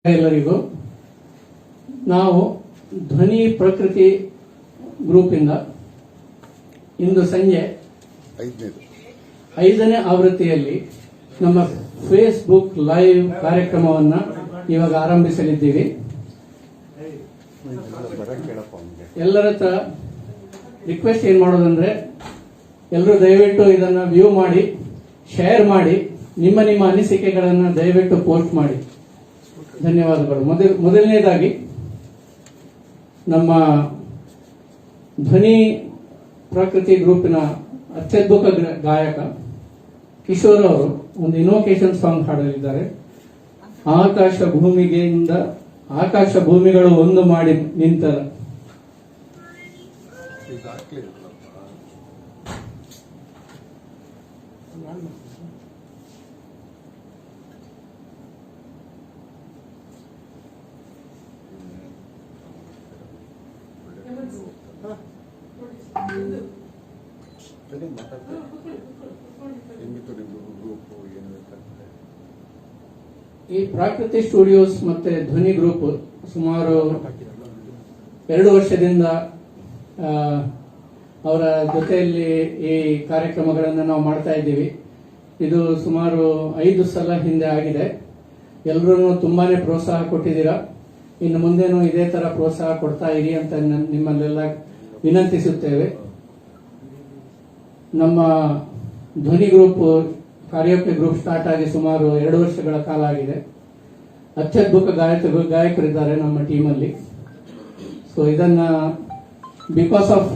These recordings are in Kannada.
ಎಲ್ಲರಿಗೂ ನಾವು ಧ್ವನಿ ಪ್ರಕೃತಿ ಗ್ರೂಪಿಂದ ಇಂದು ಸಂಜೆ 5ನೇ ಆವೃತ್ತಿಯಲ್ಲಿ ನಮ್ಮ ಫೇಸ್ಬುಕ್ ಲೈವ್ ಕಾರ್ಯಕ್ರಮವನ್ನು ಇವಾಗ ಆರಂಭಿಸಲಿದ್ದೀವಿ. ಎಲ್ಲರ ಹತ್ರ ರಿಕ್ವೆಸ್ಟ್ ಏನ್ ಮಾಡೋದಂದ್ರೆ, ಎಲ್ಲರೂ ದಯವಿಟ್ಟು ಇದನ್ನ ವ್ಯೂ ಮಾಡಿ, ಶೇರ್ ಮಾಡಿ, ನಿಮ್ಮ ನಿಮ್ಮ ಅನಿಸಿಕೆಗಳನ್ನು ದಯವಿಟ್ಟು ಪೋಸ್ಟ್ ಮಾಡಿ. ಧನ್ಯವಾದಗಳು. ಮೊದಲನೇದಾಗಿ ನಮ್ಮ ಧ್ವನಿ ಪ್ರಕೃತಿ ಗ್ರೂಪಿನ ಅತ್ಯದ್ಭುತ ಗಾಯಕ ಕಿಶೋರ್ ಅವರು ಒಂದು ಇನೋಕೇಶನ್ ಸಾಂಗ್ ಹಾಡಲಿದ್ದಾರೆ. ಆಕಾಶ ಭೂಮಿಗಳು ಒಂದು ಮಾಡಿ ನಿಂತರ. ಈ ಪ್ರಾಕೃತಿ ಸ್ಟುಡಿಯೋಸ್ ಮತ್ತೆ ಧ್ವನಿ ಗ್ರೂಪ್ ಸುಮಾರು 2 ವರ್ಷದಿಂದ ಅವರ ಜೊತೆಯಲ್ಲಿ ಈ ಕಾರ್ಯಕ್ರಮಗಳನ್ನು ನಾವು ಮಾಡ್ತಾ ಇದ್ದೀವಿ. ಇದು ಸುಮಾರು 5 ಸಲ ಹಿಂದೆ ಆಗಿದೆ. ಎಲ್ಲರೂ ತುಂಬಾನೇ ಪ್ರೋತ್ಸಾಹ ಕೊಟ್ಟಿದ್ದೀರಾ. ಇನ್ನು ಮುಂದೇನು ಇದೇ ತರ ಪ್ರೋತ್ಸಾಹ ಕೊಡ್ತಾ ಇರಿ ಅಂತ ನಿಮ್ಮಲ್ಲೆಲ್ಲ ವಿನಂತಿಸುತ್ತೇವೆ. ನಮ್ಮ ಧ್ವನಿ ಗ್ರೂಪ್ ಕಾರ್ಯೋಕೆ ಗ್ರೂಪ್ ಸ್ಟಾರ್ಟ್ ಆಗಿ ಸುಮಾರು 2 ವರ್ಷಗಳ ಕಾಲ ಆಗಿದೆ. ಅತ್ಯದ್ಭುತ ಗಾಯಕರಿದ್ದಾರೆ ನಮ್ಮ ಟೀಮಲ್ಲಿ. ಸೊ ಇದನ್ನ ಬಿಕಾಸ್ ಆಫ್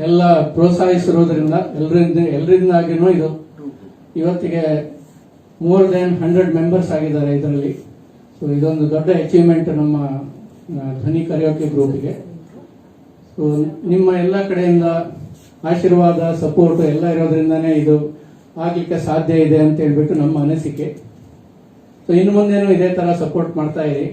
ಎಲ್ಲ ಪ್ರೋತ್ಸಾಹಿಸಿರೋದ್ರಿಂದ ಎಲ್ಲರಿಂದಾಗಿನೂ ಇದು ಇವತ್ತಿಗೆ ಮೋರ್ ದೆನ್ 100 ಮೆಂಬರ್ಸ್ ಆಗಿದ್ದಾರೆ ಇದರಲ್ಲಿ. ಸೊ ಇದೊಂದು ದೊಡ್ಡ ಅಚೀವ್ಮೆಂಟ್ ನಮ್ಮ ಧ್ವನಿ ಕರಿಯೋಕೆ ಗ್ರೂಪ್ಗೆ. ಸೊ ನಿಮ್ಮ ಎಲ್ಲ ಕಡೆಯಿಂದ ಆಶೀರ್ವಾದ, ಸಪೋರ್ಟ್ ಎಲ್ಲ ಇರೋದ್ರಿಂದಾನೇ ಇದು ಆಗ್ಲಿಕ್ಕೆ ಸಾಧ್ಯ ಇದೆ ಅಂತ ಹೇಳ್ಬಿಟ್ಟು ನಮ್ಮ ಅನಿಸಿಕೆ. ಸೊ ಇನ್ನು ಮುಂದೇನು ಇದೇ ತರ ಸಪೋರ್ಟ್ ಮಾಡ್ತಾ ಇರಿ.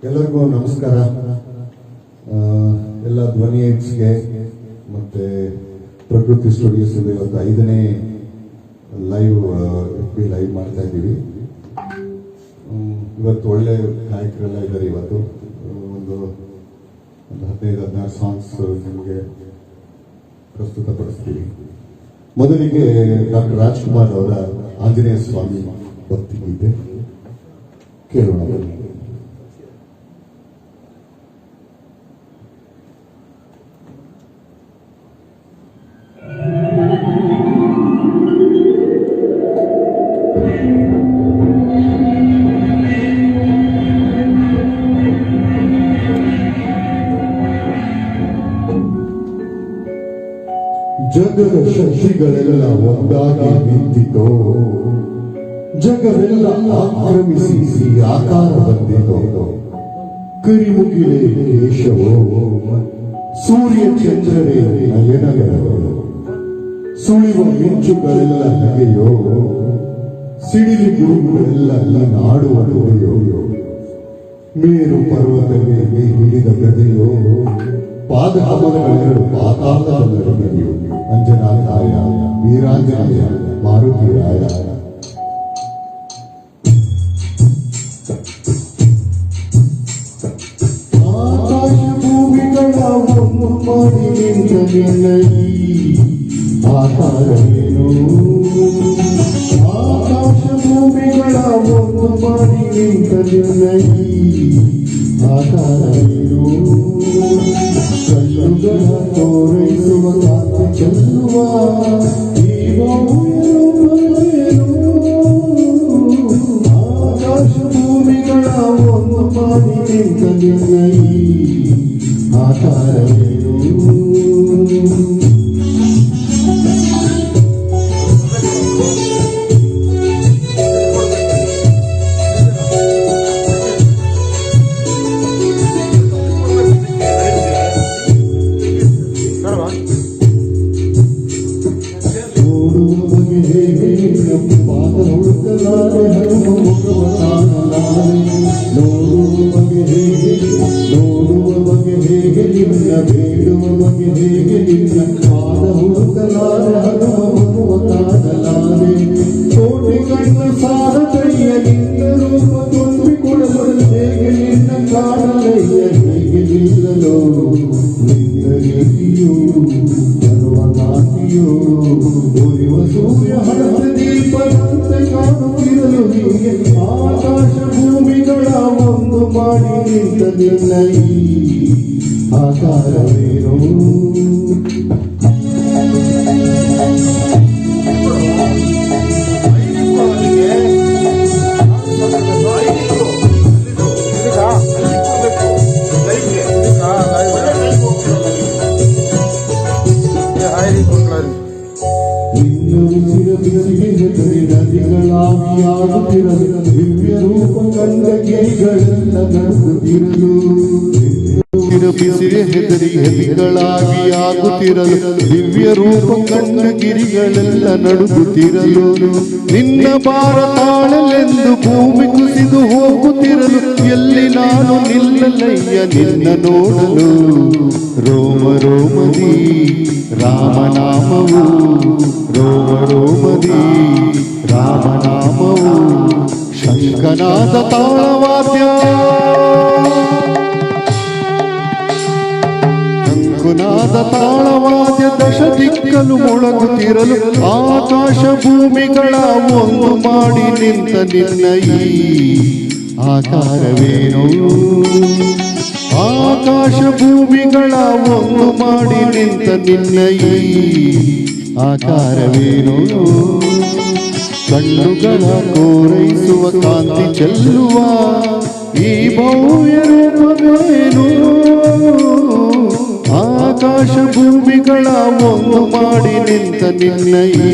ಎಲ್ಲರಿಗೂ ನಮಸ್ಕಾರ. ಎಲ್ಲ ಧ್ವನಿ ಏಡ್ಸ್ಗೆ ಮತ್ತೆ ಪ್ರಕೃತಿ ಸ್ಟುಡಿಯೋಸ್ ಇವತ್ತು 5ನೇ ಲೈವ್ ಲೈವ್ ಮಾಡ್ತಾ ಇದ್ದೀವಿ. ಇವತ್ತು ಒಳ್ಳೆ ಗಾಯಕರೆಲ್ಲ ಇದ್ದಾರೆ. ಇವತ್ತು ಒಂದು 15-16 ಸಾಂಗ್ಸ್ ನಿಮಗೆ ಪ್ರಸ್ತುತಪಡಿಸ್ತೀವಿ. ಮೊದಲಿಗೆ ಡಾಕ್ಟರ್ ರಾಜ್ಕುಮಾರ್ ಅವರ ಆಂಜನೇಯ ಸ್ವಾಮಿ ಭಕ್ತಿ ಗೀತೆ ಕೇಳೋಣ. ಜಗದ ಶಕ್ತಿಗಳೆಲ್ಲ ಒಂದಾಗಿ ನಿಂತಿತೋ, ಜಗವೆಲ್ಲ ಆಕ್ರಮಿಸಿ ಆಕಾರ ಬಂದಿತೋ. ಕರಿಮುಗಿಲೆ ಕೇಶವೋ, ಸೂರ್ಯ ಚಂದ್ರರೇ ನಯನಗಳು, ಸುಳಿವ ಮಿಂಚುಗಳೆಲ್ಲ ನಗೆಯೋ, ಸಿಡಿಲಿ ಗುರುಗಳೆಲ್ಲ ನಾಡುವ ನುಡಿಯೋ. ಮೇರು ಪರ್ವತವೇ ಹಿಡಿದ ಗದೆಯೋ, ಪಾದ ಕಮಲಗಳೆರಡು ಪಾತಾಳದಲ್ಲಿಯೋ. ಅಂಜನಾಕಾಯ ವೀರಾಂಜನೇಯ ಮಾರುತಿರಾಯ. ಆಕಾಶ ಭೂಮಿಗಳ ಒಂದು ಮಾಡಿ ನಿಂತ ಆಕಾರವೇನು, ಆಕಾಶ ಭೂಮಿಗಳ ಒಂದು ಮಾಡಿ ನಿಂತ ಆಕಾರವೇನು. ಕಲ್ಲುಗಳ ತೋರಿಸುವ ಕಾಂತಿ ಚೆಲ್ಲುವ ಆಕಾಶ ಭೂಮಿಗಳ ಒಂದು ಮಾಡಿ ನಿಂತ ಆಕಾರವೇನು. ಹೇಗೆ ನಿನ್ನ ಪಾದ ಹುಡುಕಲಾರೆ ಹನುಮ ಮುಖವ ಕಾಣಲಾರೆ ನೋಡುವ ಬಗೆ ಹೇಗೆ ನಿನ್ನ ಬೇಡುವ ಬಗೆ ಹೇಗೆ ನಿನ್ನ ಪಾದ ಹುಡುಕಲಾರೆ ಹನುಮ ಮುಖವ ಕಾಣಲಾರೆ ಕೋಟಿ ಕಣ್ಣ ಸಾರ ಕೈಯ ನಿನ್ನ ರೂಪ ತುಂಬಿಕೊಡಲು ಹೇಗೆ ನಿನ್ನ ಕಾಣಲಯ್ಯ ಹೇಗೆ ನಿಲ್ಲಲು ನಿನ್ನ ರೀತಿಯು ಸರ್ವನಾಥಿಯು ಉರಿವ ಸೂರ್ಯ ಹಣದ ದೀಪದಂತೆ ಕಾಣುತ್ತಿರಲು ಹೀಗೆ ಆಕಾಶ ಭೂಮಿಗಳ ಒಂದು ಮಾಡಿ ನಿಂತ ನಿನ್ನ ಈ ಆಕಾರವೇನು ನದಿಗಳಾಗಿಯಾಗುತ್ತಿರಲು ದಿವ್ಯ ರೂಪ ಕಂಡ ಗಿರಿಗಳೆಲ್ಲ ನಡುಗುತ್ತಿರಲು ಬಿಸಿರೆ ಹೆದರಿ ಹೆದಿಗಳಾಗಿಯಾಗುತ್ತಿರಲು ದಿವ್ಯ ರೂಪ ಕಂಡ ಗಿರಿಗಳೆಲ್ಲ ನಡುಗುತ್ತಿರಲು ನಿನ್ನ ಭಾರ ತಾಳಲೆಂದು ಭೂಮಿ ಕುಸಿದು ಹೋಗುತ್ತಿರಲು ಎಲ್ಲಿ ನಾನು ನಿಲ್ಲಲಯ್ಯ ನಿನ್ನ ನೋಡಲು ರೋಮ ರೋಮದಿ ರಾಮನಾಮವು ರೋಮ ರೋಮದಿ ರಾಮನಾಮವು ಶಂಕನಾದ ತಾಳವಾದ್ಯ ಶಂಕುನಾದ ತಾಳವಾದ್ಯ ದಶ ದಿಕ್ಕಲು ಮೊಳಗುತ್ತಿರಲು ಆಕಾಶ ಭೂಮಿಗಳ ಒಂದು ಮಾಡಿ ನಿಂತ ನಿನ್ನ ಈ ಆಕಾರವೇನು ಆಕಾಶ ಭೂಮಿಗಳ ಒಂದು ಮಾಡಿ ನಿಂತ ನಿನ್ನ ಈ ಆಕಾರವೇನು ಕಣ್ಣುಗಳ ಕೋರೈಸುವ ಕಾಂತಿ ಚೆಲ್ಲುವ ಈ ಭವ್ಯ ರೂಪವೇನು ಆಕಾಶ ಭೂಮಿಗಳ ಒಂದು ಮಾಡಿ ನಿಂತ ನಿನ್ನ ಈ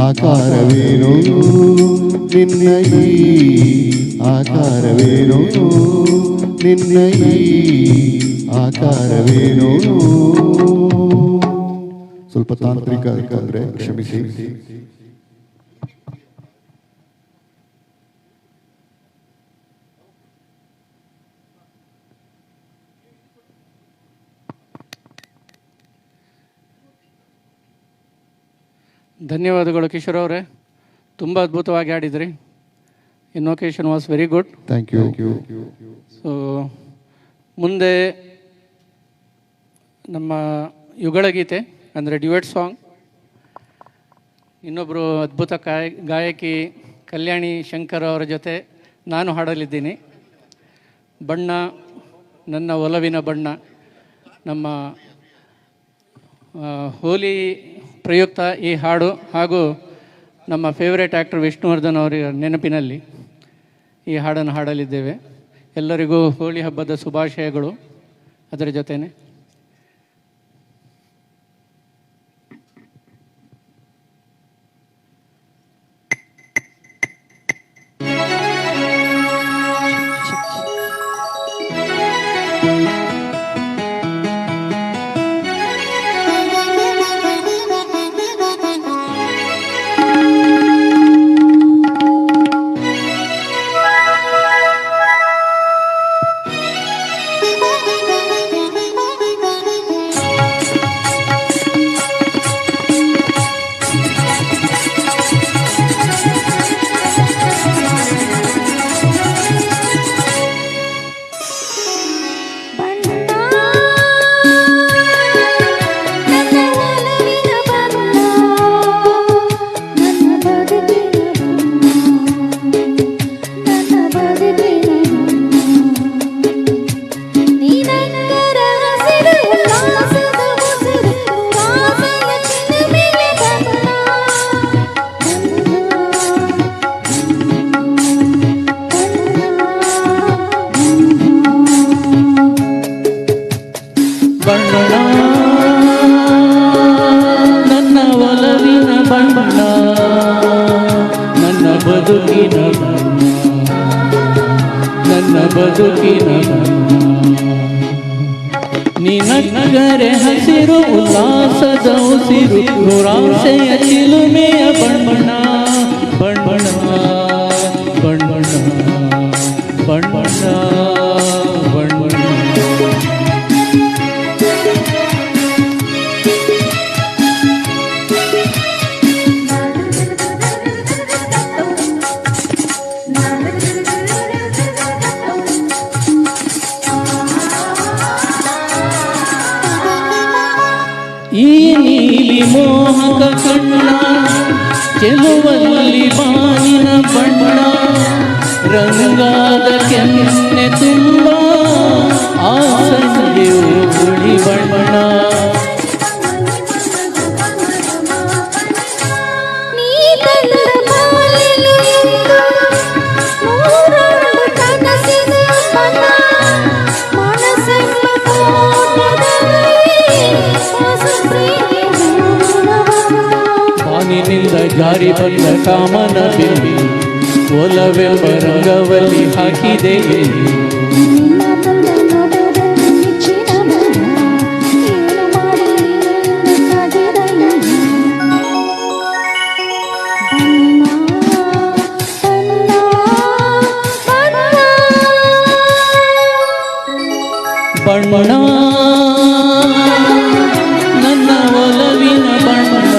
ಆಕಾರವೇನು ನಿನ್ನ ಈ ಆಕಾರವೇನು ನಿನ್ನ ಈ ಆಕಾರವೇನು ಸ್ವಲ್ಪ ತಾಂತ್ರಿಕ ಅಂದ್ರೆ ಕ್ಷಮಿಸಿ. ಧನ್ಯವಾದಗಳು ಕಿಶೋರ್ ಅವರೇ, ತುಂಬ ಅದ್ಭುತವಾಗಿ ಆಡಿದ್ರಿ. Invocation was very good. Thank you. So ಮುಂದೆ ನಮ್ಮ ಯುಗಳ ಗೀತೆ ಅಂದರೆ ಡ್ಯುಯೆಟ್ ಸಾಂಗ್, ಇನ್ನೊಬ್ಬರು ಅದ್ಭುತ ಗಾಯಕಿ ಕಲ್ಯಾಣಿ ಶಂಕರ್ ಅವರ ಜೊತೆ ನಾನು ಹಾಡಲಿದ್ದೀನಿ. ಬಣ್ಣ ನನ್ನ ಒಲವಿನ ಬಣ್ಣ, ನಮ್ಮ ಹೋಲಿ ಪ್ರಯುಕ್ತ ಈ ಹಾಡು ಹಾಗೂ ನಮ್ಮ ಫೇವರೇಟ್ ಆ್ಯಕ್ಟರ್ ವಿಷ್ಣುವರ್ಧನ್ ಅವರ ನೆನಪಿನಲ್ಲಿ ಈ ಹಾಡನ್ನು ಹಾಡಲಿದ್ದೇವೆ. ಎಲ್ಲರಿಗೂ ಹೋಳಿ ಹಬ್ಬದ ಶುಭಾಶಯಗಳು. ಅದರ ಜೊತೆನೆ ನಿನಗರೆ ಹಸಿರು ಉಲ್ಲಾಸದ ಉಸಿರು ನೂರಾಸೆಯ ಚಿಲುಮೆಯ ಬಣ್ಣ ಬಣ್ಣ ಬಣ್ಣ ಬಣ್ಣ ಬಣ್ಣ. ಈ ನೀಲಿ ಮೋಹಕ ಕಣ್ಣ ಚೆಲುವಲ್ಲಿ ಬಾನಿನ ಬಣ್ಣ ರಂಗಾದ ಕೆನ್ನೆ ತುಂಬ ಆಸೆಯು ಹುಳಿ ಬಣ್ಣ. ಬಾನಿನಿಂದ ಜಾರಿ ಬಂದ ಕಾಮನ ಬಿಂಬಿ ಒಲವೆಂಬ ರಂಗವಲ್ಲಿ ಹಾಕಿದೆ ಬಣ್ಣ ನನ್ನ ಒಲವಿನ ಬಣ್ಣ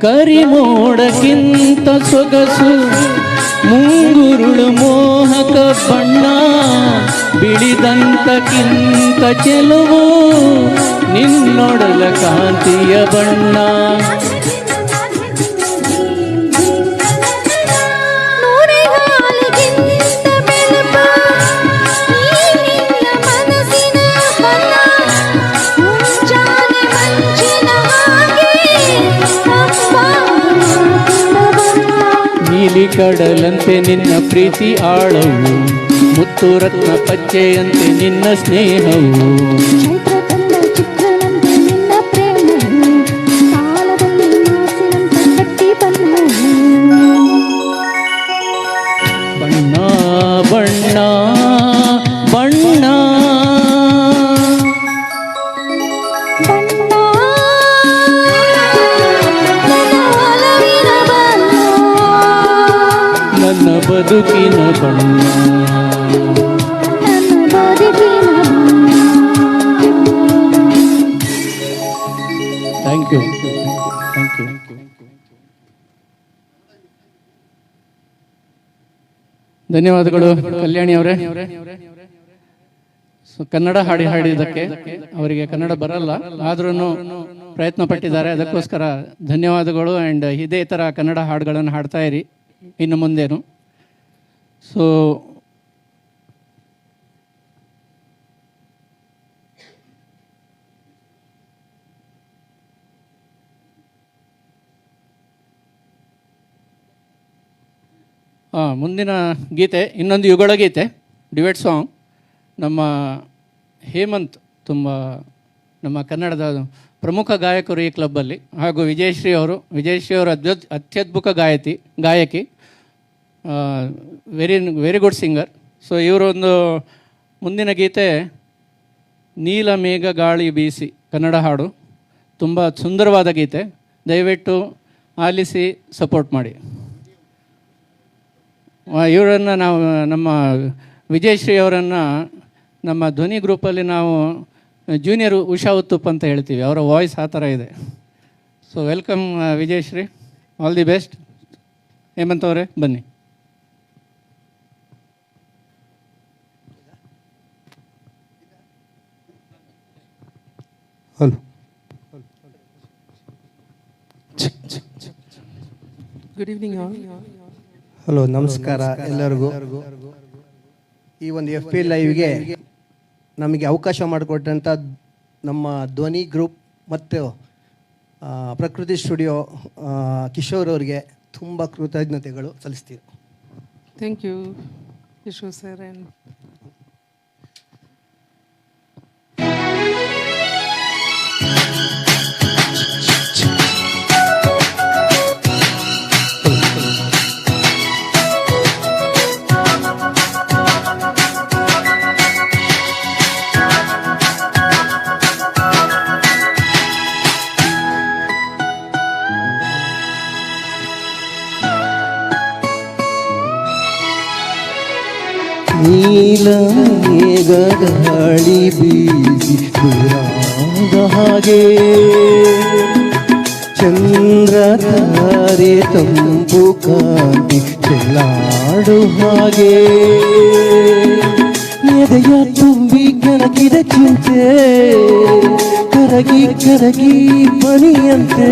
ಕರಿಮೋಡಕ್ಕಿಂತ ಸೊಗಸು ಮುಂಗುರುಳು ಮೋಹಕ ಬಣ್ಣ ಬಿಳಿದಂತಕ್ಕಿಂತ ಚೆಲುವು ನಿನ್ನೊಡಲ ಕಾಂತಿಯ ಬಣ್ಣ. ನೀಲಿ ಕಡಲಂತೆ ನಿನ್ನ ಪ್ರೀತಿ ಆಳವು ಮುತ್ತು ರತ್ನ ಪಚ್ಚೆಯಂತೆ ನಿನ್ನ ಸ್ನೇಹವು ಬಣ್ಣ ಬಣ್ಣ ಬಣ್ಣ ನನ್ನ ಬದುಕಿನ ಬಣ್ಣ. Thank you thank you. ಧನ್ಯವಾದಗಳು ಕಲ್ಯಾಣಿ ಅವರೇ. ಕನ್ನಡ ಹಾಡಿದ್ದಕ್ಕೆ ಅವರಿಗೆ ಕನ್ನಡ ಬರಲ್ಲ, ಆದ್ರೂ ಪ್ರಯತ್ನ ಪಟ್ಟಿದ್ದಾರೆ, ಅದಕ್ಕೋಸ್ಕರ ಧನ್ಯವಾದಗಳು. ಆ್ಯಂಡ್ ಇದೇ ಥರ ಕನ್ನಡ ಹಾಡುಗಳನ್ನು ಹಾಡ್ತಾ ಇರಿ ಇನ್ನು ಮುಂದೇನು. ಸೊ ಮುಂದಿನ ಗೀತೆ ಇನ್ನೊಂದು ಯುಗಳ ಗೀತೆ, ಡಿಬೇಟ್ ಸಾಂಗ್. ನಮ್ಮ ಹೇಮಂತ್ ತುಂಬ ನಮ್ಮ ಕನ್ನಡದ ಪ್ರಮುಖ ಗಾಯಕರು ಈ ಕ್ಲಬ್ಬಲ್ಲಿ, ಹಾಗೂ ವಿಜಯಶ್ರೀ ಅವರು ಅತ್ಯದ್ಭುತ ಗಾಯಕಿ, ವೆರಿ ಗುಡ್ ಸಿಂಗರ್. ಸೊ ಇವರೊಂದು ಮುಂದಿನ ಗೀತೆ ನೀಲ ಮೇಘ ಗಾಳಿ ಬೀಸಿ, ಕನ್ನಡ ಹಾಡು, ತುಂಬ ಸುಂದರವಾದ ಗೀತೆ. ದಯವಿಟ್ಟು ಆಲಿಸಿ ಸಪೋರ್ಟ್ ಮಾಡಿ. ಇವರನ್ನು ನಾವು ನಮ್ಮ ವಿಜಯಶ್ರೀ ಅವರನ್ನು ನಮ್ಮ ಧ್ವನಿ ಗ್ರೂಪಲ್ಲಿ ನಾವು ಜೂನಿಯರ್ ಉಷಾ ಉತ್ತುಪ್ ಅಂತ ಹೇಳ್ತೀವಿ, ಅವರ ವಾಯ್ಸ್ ಆ ಥರ ಇದೆ. So welcome Vijayashree, all the best. Hemanth ಅವರೇ ಬನ್ನಿ. Hello, good evening all. Hello, ನಮಸ್ಕಾರ ಎಲ್ಲರಿಗೂ. ಈ ಒಂದು FP ಲೈವ್ಗೆ ನಮಗೆ ಅವಕಾಶ ಮಾಡಿಕೊಟ್ಟಂಥ ನಮ್ಮ ಧ್ವನಿ ಗ್ರೂಪ್ ಮತ್ತು ಪ್ರಕೃತಿ ಸ್ಟುಡಿಯೋ ಕಿಶೋರ್ ಅವರಿಗೆ ತುಂಬ ಕೃತಜ್ಞತೆಗಳು ಸಲ್ಲಿಸ್ತೀವಿ. Thank you, Kishore sir. And ನೀಲ ಮೇಘದ ಗಾಳಿ ಬೀಸಿ ದೂರಾದ ಹಾಗೆ, ಚಂದ್ರ ತಾರೆ ತಂಪು ಕಾಂತಿ ಚೆಲ್ಲಾಡು ಹಾಗೆ, ಎದೆಯ ತುಂಬಿ ಕೆಣಕಿದ ಚಿಂತೆ ಕರಗಿ ಕರಗಿ ಪನಿಯಂತೆ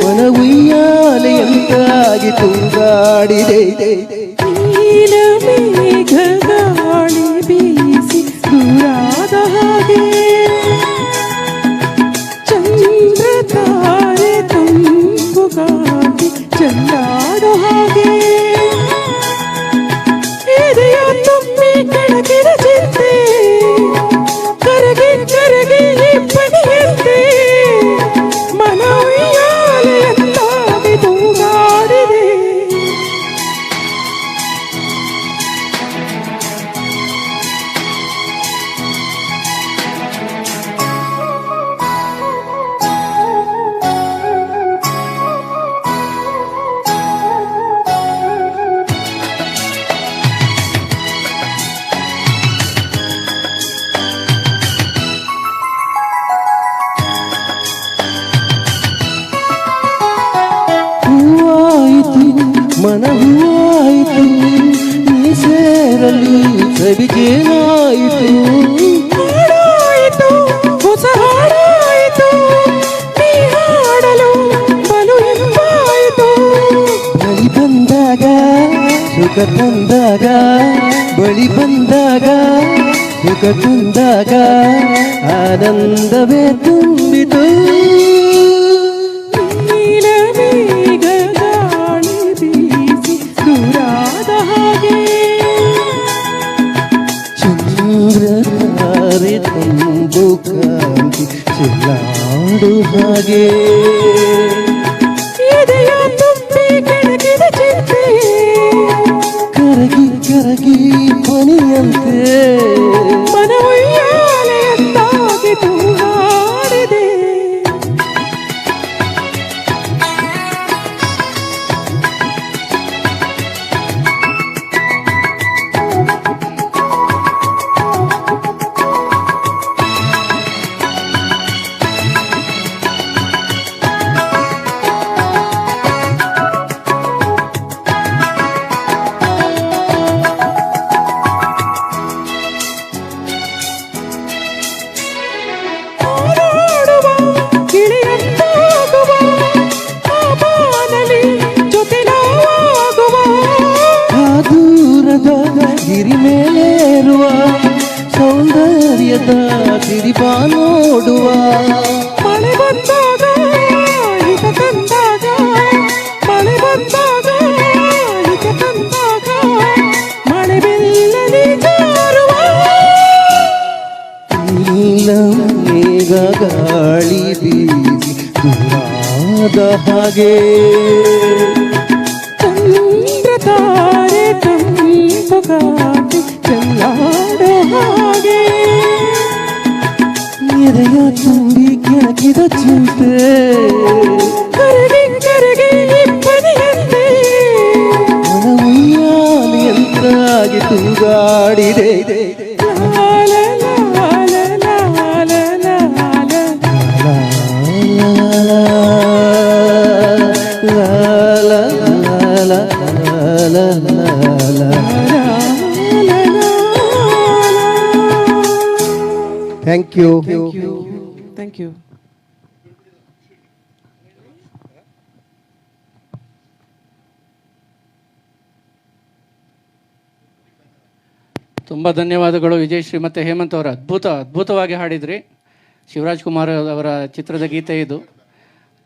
ಮನ ಉಯ್ಯಾಲೆಯಂತಾಗಿ ತುಂಗಾಡಿದೆ. ಗಾಳಿ ಬೀಸಿ ದೂರಾದ ಹಾಗೆ, ಚಂದ್ರ ತಾರೆ ತಂಪು ಗಾಳಿ ಚೆಲ್ಲಾಡೋ ಹಾಗೆ, ಎದೆಯ ತುಂಬಿ ಕೆಣಕಿದ ಚಿಂತೆ ಕರಗಿ ಕರಗಿ ಪನಿಯಂತೆ ಮನ ಉಯ್ಯಾಲೆಯಂತಾಗಿ ತೂಗಾಡಿದೆ. ಮನ ಹೂವಾಯಿತು, ನೀ ಸೇರಲಿ ಸವಿಗೇನಾಯಿತು, ಹಾಡಾಯಿತು ಹೊಸ ಹಾಡಾಯಿತು, ನೀ ಹಾಡಲು ಬಲು ಇಂಪಾಯಿತು. ಬಳಿ ಬಂದಾಗ ಸುಖ ತಂದಾಗ, ಬಳಿ ಬಂದಾಗ ಸುಖ ತಂದಾಗ ಆನಂದವೇ ತುಂಬಿತು. ದೂರಾದ ಹಾಗೆ, ಚಂದ್ರ ತಾರೆ ತಂಪು ಕಾಂತಿ ಚೆಲ್ಲಾಡು ಹಾಗೆ, ಎದೆಯ ತುಂಬಿ ಕೆಣಕಿದ ಚಿಂತೆ ಕರಗಿ ಕರಗಿ ಪನಿಯಂತೆ ಮನ ಉಯ್ಯಾಲೆಯಂತಾಗಿ ತೂಗಾಡಿದೆ. ಗಿರಿ ಮೇಲೇರುವ ಸೌಂದರ್ಯದ ಸಿರಿಪ ನೋಡುವ, ಮಳೆ ಬಂದಾಗ ಹಿತ ತಂದಾಗ, ಮಳೆ ಬಂದಾಗ ಹಿತ ತಂದಾಗ, ಮಳೆ ಬೆಲ್ಲಲಿ ಜಾರುವ, ನೀಲ ಮೇಘ ಗಾಳಿ ಬೀಸಿ ದೂರಾದ ಹಾಗೆ, ಚಂದ್ರ ತಾರೆ ತಂಪು ಗಾಳಿ ಚೆಲ್ಲಾಡೋ ಹಾಗೆ, ಎದೆಯ ತುಂಬಿ ಕೆಣಕಿದ ಚಿಂತೆ ಕರಗಿ ಕರಗಿ ಪನಿಯಂತೆ ಮನ ಉಯ್ಯಾಲೆಯಂತಾಗಿ ತೂಗಾಡಿದೆ. ಲಾಲ ಲಾಲ ಲಾಲ ಲಾಲ Thank you. Thank you. ತುಂಬ ಧನ್ಯವಾದಗಳು ವಿಜಯಶ್ರೀ ಮತ್ತು ಹೇಮಂತ್ ಅವರ ಅದ್ಭುತವಾಗಿ ಹಾಡಿದ್ರಿ. ಶಿವರಾಜ್ ಕುಮಾರ್ ಅವರ ಚಿತ್ರದ ಗೀತೆ ಇದು,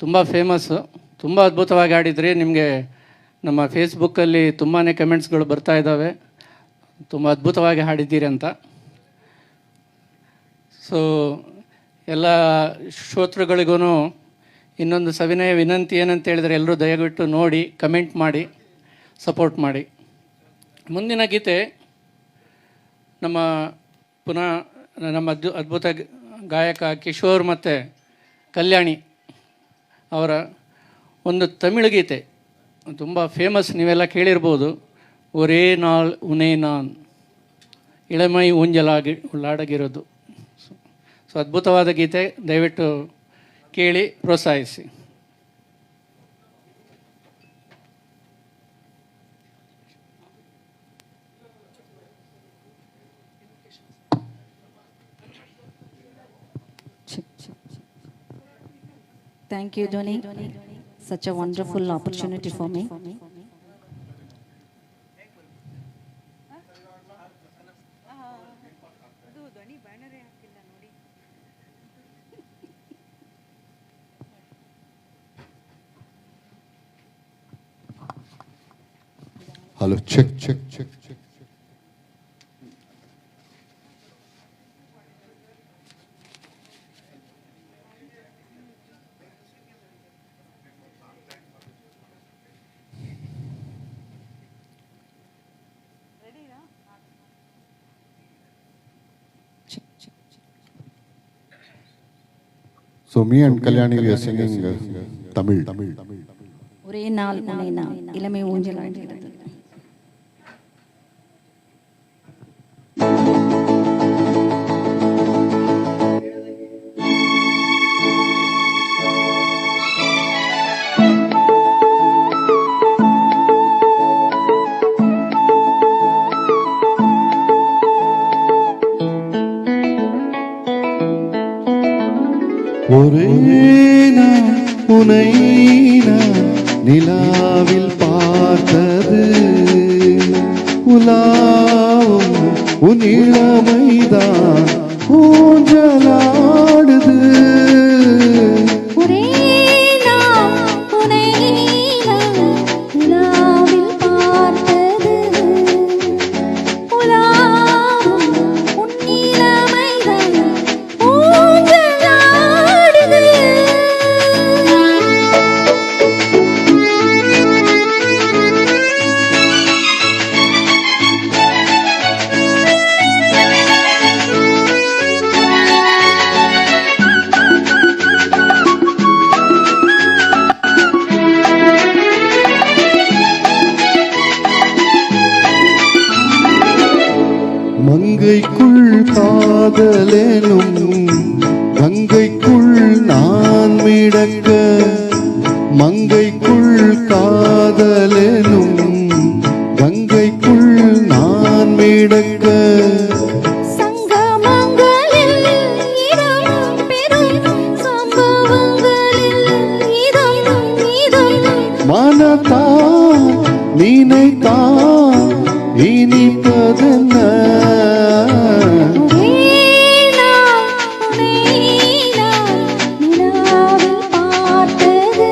ತುಂಬ ಫೇಮಸ್ಸು, ತುಂಬ ಅದ್ಭುತವಾಗಿ ಹಾಡಿದ್ರಿ. ನಿಮಗೆ ನಮ್ಮ ಫೇಸ್ಬುಕ್ಕಲ್ಲಿ ತುಂಬಾ ಕಮೆಂಟ್ಸ್ಗಳು ಬರ್ತಾ ಇದ್ದಾವೆ, ತುಂಬ ಅದ್ಭುತವಾಗಿ ಹಾಡಿದ್ದೀರಿ ಅಂತ. ಸೊ ಎಲ್ಲ ಶ್ರೋತೃಗಳಿಗೂ ಇನ್ನೊಂದು ಸವಿನಯ ವಿನಂತಿ ಏನಂತ ಹೇಳಿದರೆ, ಎಲ್ಲರೂ ದಯವಿಟ್ಟು ನೋಡಿ, ಕಮೆಂಟ್ ಮಾಡಿ, ಸಪೋರ್ಟ್ ಮಾಡಿ. ಮುಂದಿನ ಗೀತೆ ನಮ್ಮ ಅದ್ಭುತ ಗಾಯಕ ಕಿಶೋರ್ ಮತ್ತು ಕಲ್ಯಾಣಿ ಅವರ ಒಂದು ತಮಿಳು ಗೀತೆ, ತುಂಬ ಫೇಮಸ್, ನೀವೆಲ್ಲ ಕೇಳಿರ್ಬೋದು. ಒರೇ ನಾಳ್ ಉನೇ ನಾನ್, ಇಳಮೈ ಉಳ್ಳಾಡಗಿರೋದು. ಸೊ ಅದ್ಭುತವಾದ ಗೀತೆ, ದಯವಿಟ್ಟು ಕೇಳಿ ಪ್ರೋತ್ಸಾಹಿಸಿ. Thank you, Dhoni. Such a wonderful opportunity for me. Hello, check check check check. So me and Kalyani, we are singing Tamil. ஒரே நாள் உனை நான் இளமை ஊஞ்சலாடுகிறது. ஒரே நான் உனை நான் நிலாவில் பார்த்தது, உலாவும் உன் இளமைதான் ஊஞ்சலாடுது. ஒரே நாள் உனை நான் நிலாவில் பார்த்தது, உலாவும் உன் இளமைதான் ஊஞ்சலாடுது. மங்கைக்குள் காதலெனும் கங்கைக்குள் நான் மிடக்க, மங்கைக்குள் காதலெனும் கங்கைக்குள் நான் மிடக்க, சங்கமங்களில் இடம் பெறும் சம்பவங்களில் இதம் மனத்தான் நினைத்தான் இனிப்பதென்ன. ஒரே நாள் உனை நான் நிலாவில் பார்த்தது,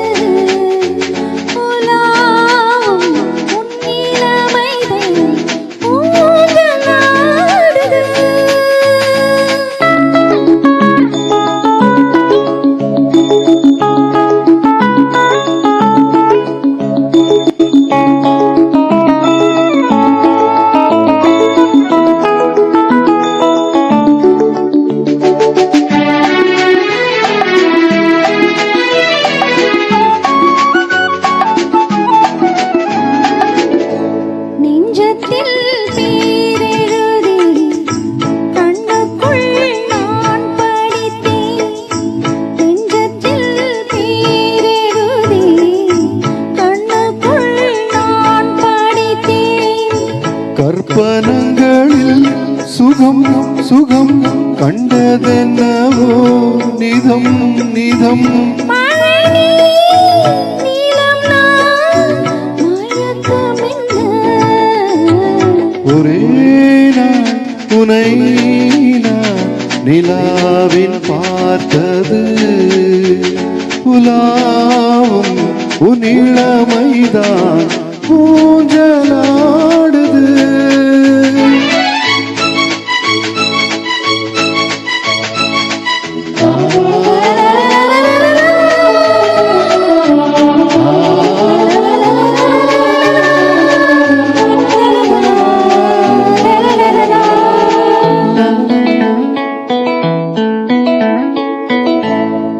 உலாவும் உன் இளமைதான் ஊஞ்சலாடுது. நெஞ்சத்தில் பேரெழுதி கண்ணுக்குள் நான் படித்தேன், நெஞ்சத்தில் பேரெழுதி கண்ணுக்குள் நான் படித்தேன். கற்பனங்களில் சுகம் சுகம் கண்டதென்னவோ நிதம் நிதம். மழை நீலம் நான் மயக்கமென்ன. ஒரே நாள் உனை நான் நிலாவில் பார்த்தது உலாவும் உன் இளமைதான் ஊஞ்சலாடுது.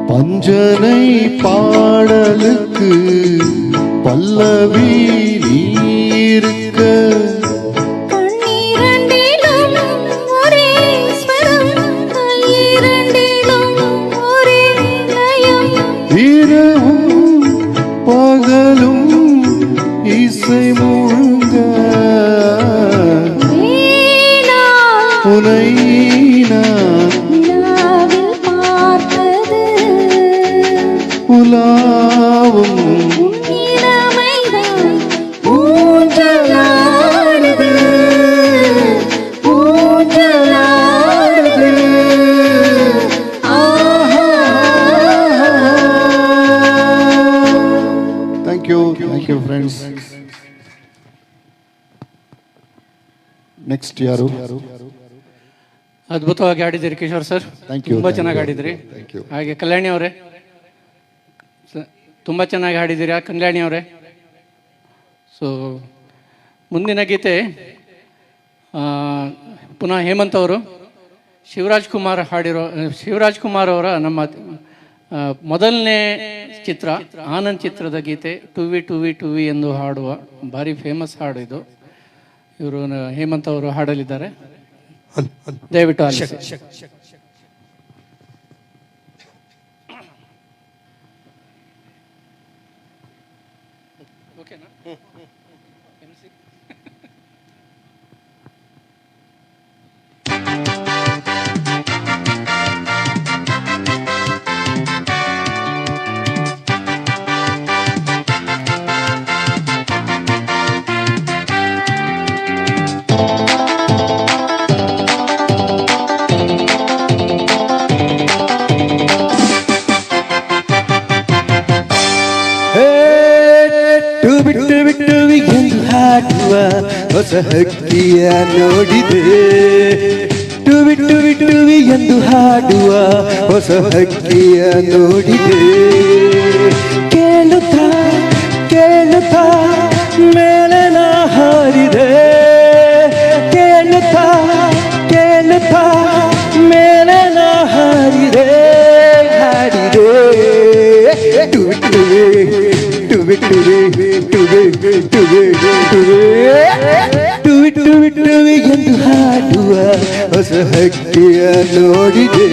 பஞ்சனை பாடலுக்கு பல்லவி நீருக்க கண்ணீரண்டிலும் ஒரே ஸ்வரம், கையிரண்டிலும் ஒரே லயம். இரவும் பகலும் இசை முழுங்க வீணா உனை நான் நிலாவில் பார்த்தது உலாவும் இளமைதான் ஊஞ்சலாடுது, ஊஞ்சலாடுது. ஆஹா. Thank you friends. Next ಯಾರು? ಅದ್ಭುತವಾಗಿ ಆಡಿದ್ದೀರಿ ಕಿಶೋರ್ ಸರ್. Thank you. ತುಂಬಾ ಚೆನ್ನಾಗಿ ಆಡಿದ್ರಿ. Thank you. ಹಾಗೆ ಕಲ್ಯಾಣಿ ಅವರೇ ತುಂಬ ಚೆನ್ನಾಗಿ ಹಾಡಿದ್ದೀರಾ ಕಲ್ಯಾಣಿ ಅವರೇ. ಸೊ ಮುಂದಿನ ಗೀತೆ ಪುನಃ ಹೇಮಂತ್ ಅವರು ಶಿವರಾಜ್ ಕುಮಾರ್ ಅವರ ನಮ್ಮ ಮೊದಲನೇ ಚಿತ್ರ ಆನಂದ್ ಚಿತ್ರದ ಗೀತೆ ಟುವಿ ಟುವಿ ಟುವಿ ಎಂದು ಹಾಡುವ ಭಾರಿ ಫೇಮಸ್ ಹಾಡು ಇದು. ಇವರು ಹೇಮಂತ್ ಅವರು ಹಾಡಲಿದ್ದಾರೆ, ದಯವಿಟ್ಟು ಆಲಿಸಿ. ಹೊಸ ಹಕ್ಕಿಯ ನೋಡಿದೆ, ಟುವಿ ಟುವಿ ಟುವಿ ಎಂದು ಹಾಡುವ ಹೊಸ ಹಕ್ಕಿಯ ನೋಡಿದೆ. ಕೇಳುತ್ತಾ ಕೇಳುತ್ತಾ ಮೇಲೆ ನಾ ಹಾರಿದೆ, ಕೇಳುತ್ತಾ ಕೇಳುತ್ತಾ ಮೇಲೆ ನಾ ಹಾರಿದೆ, ಹಾಡಿದೆ. ಟುವಿ ಟುವಿ ಟುವಿ ಟುವಿ ಟುವಿ ಟುವಿ ಟುವಿ ಟುವಿ ಟುವಿ ಎಂದು ಹಾಡುವ ಹೊಸ ಹಕ್ಕಿಯ ನೋಡಿದೆ,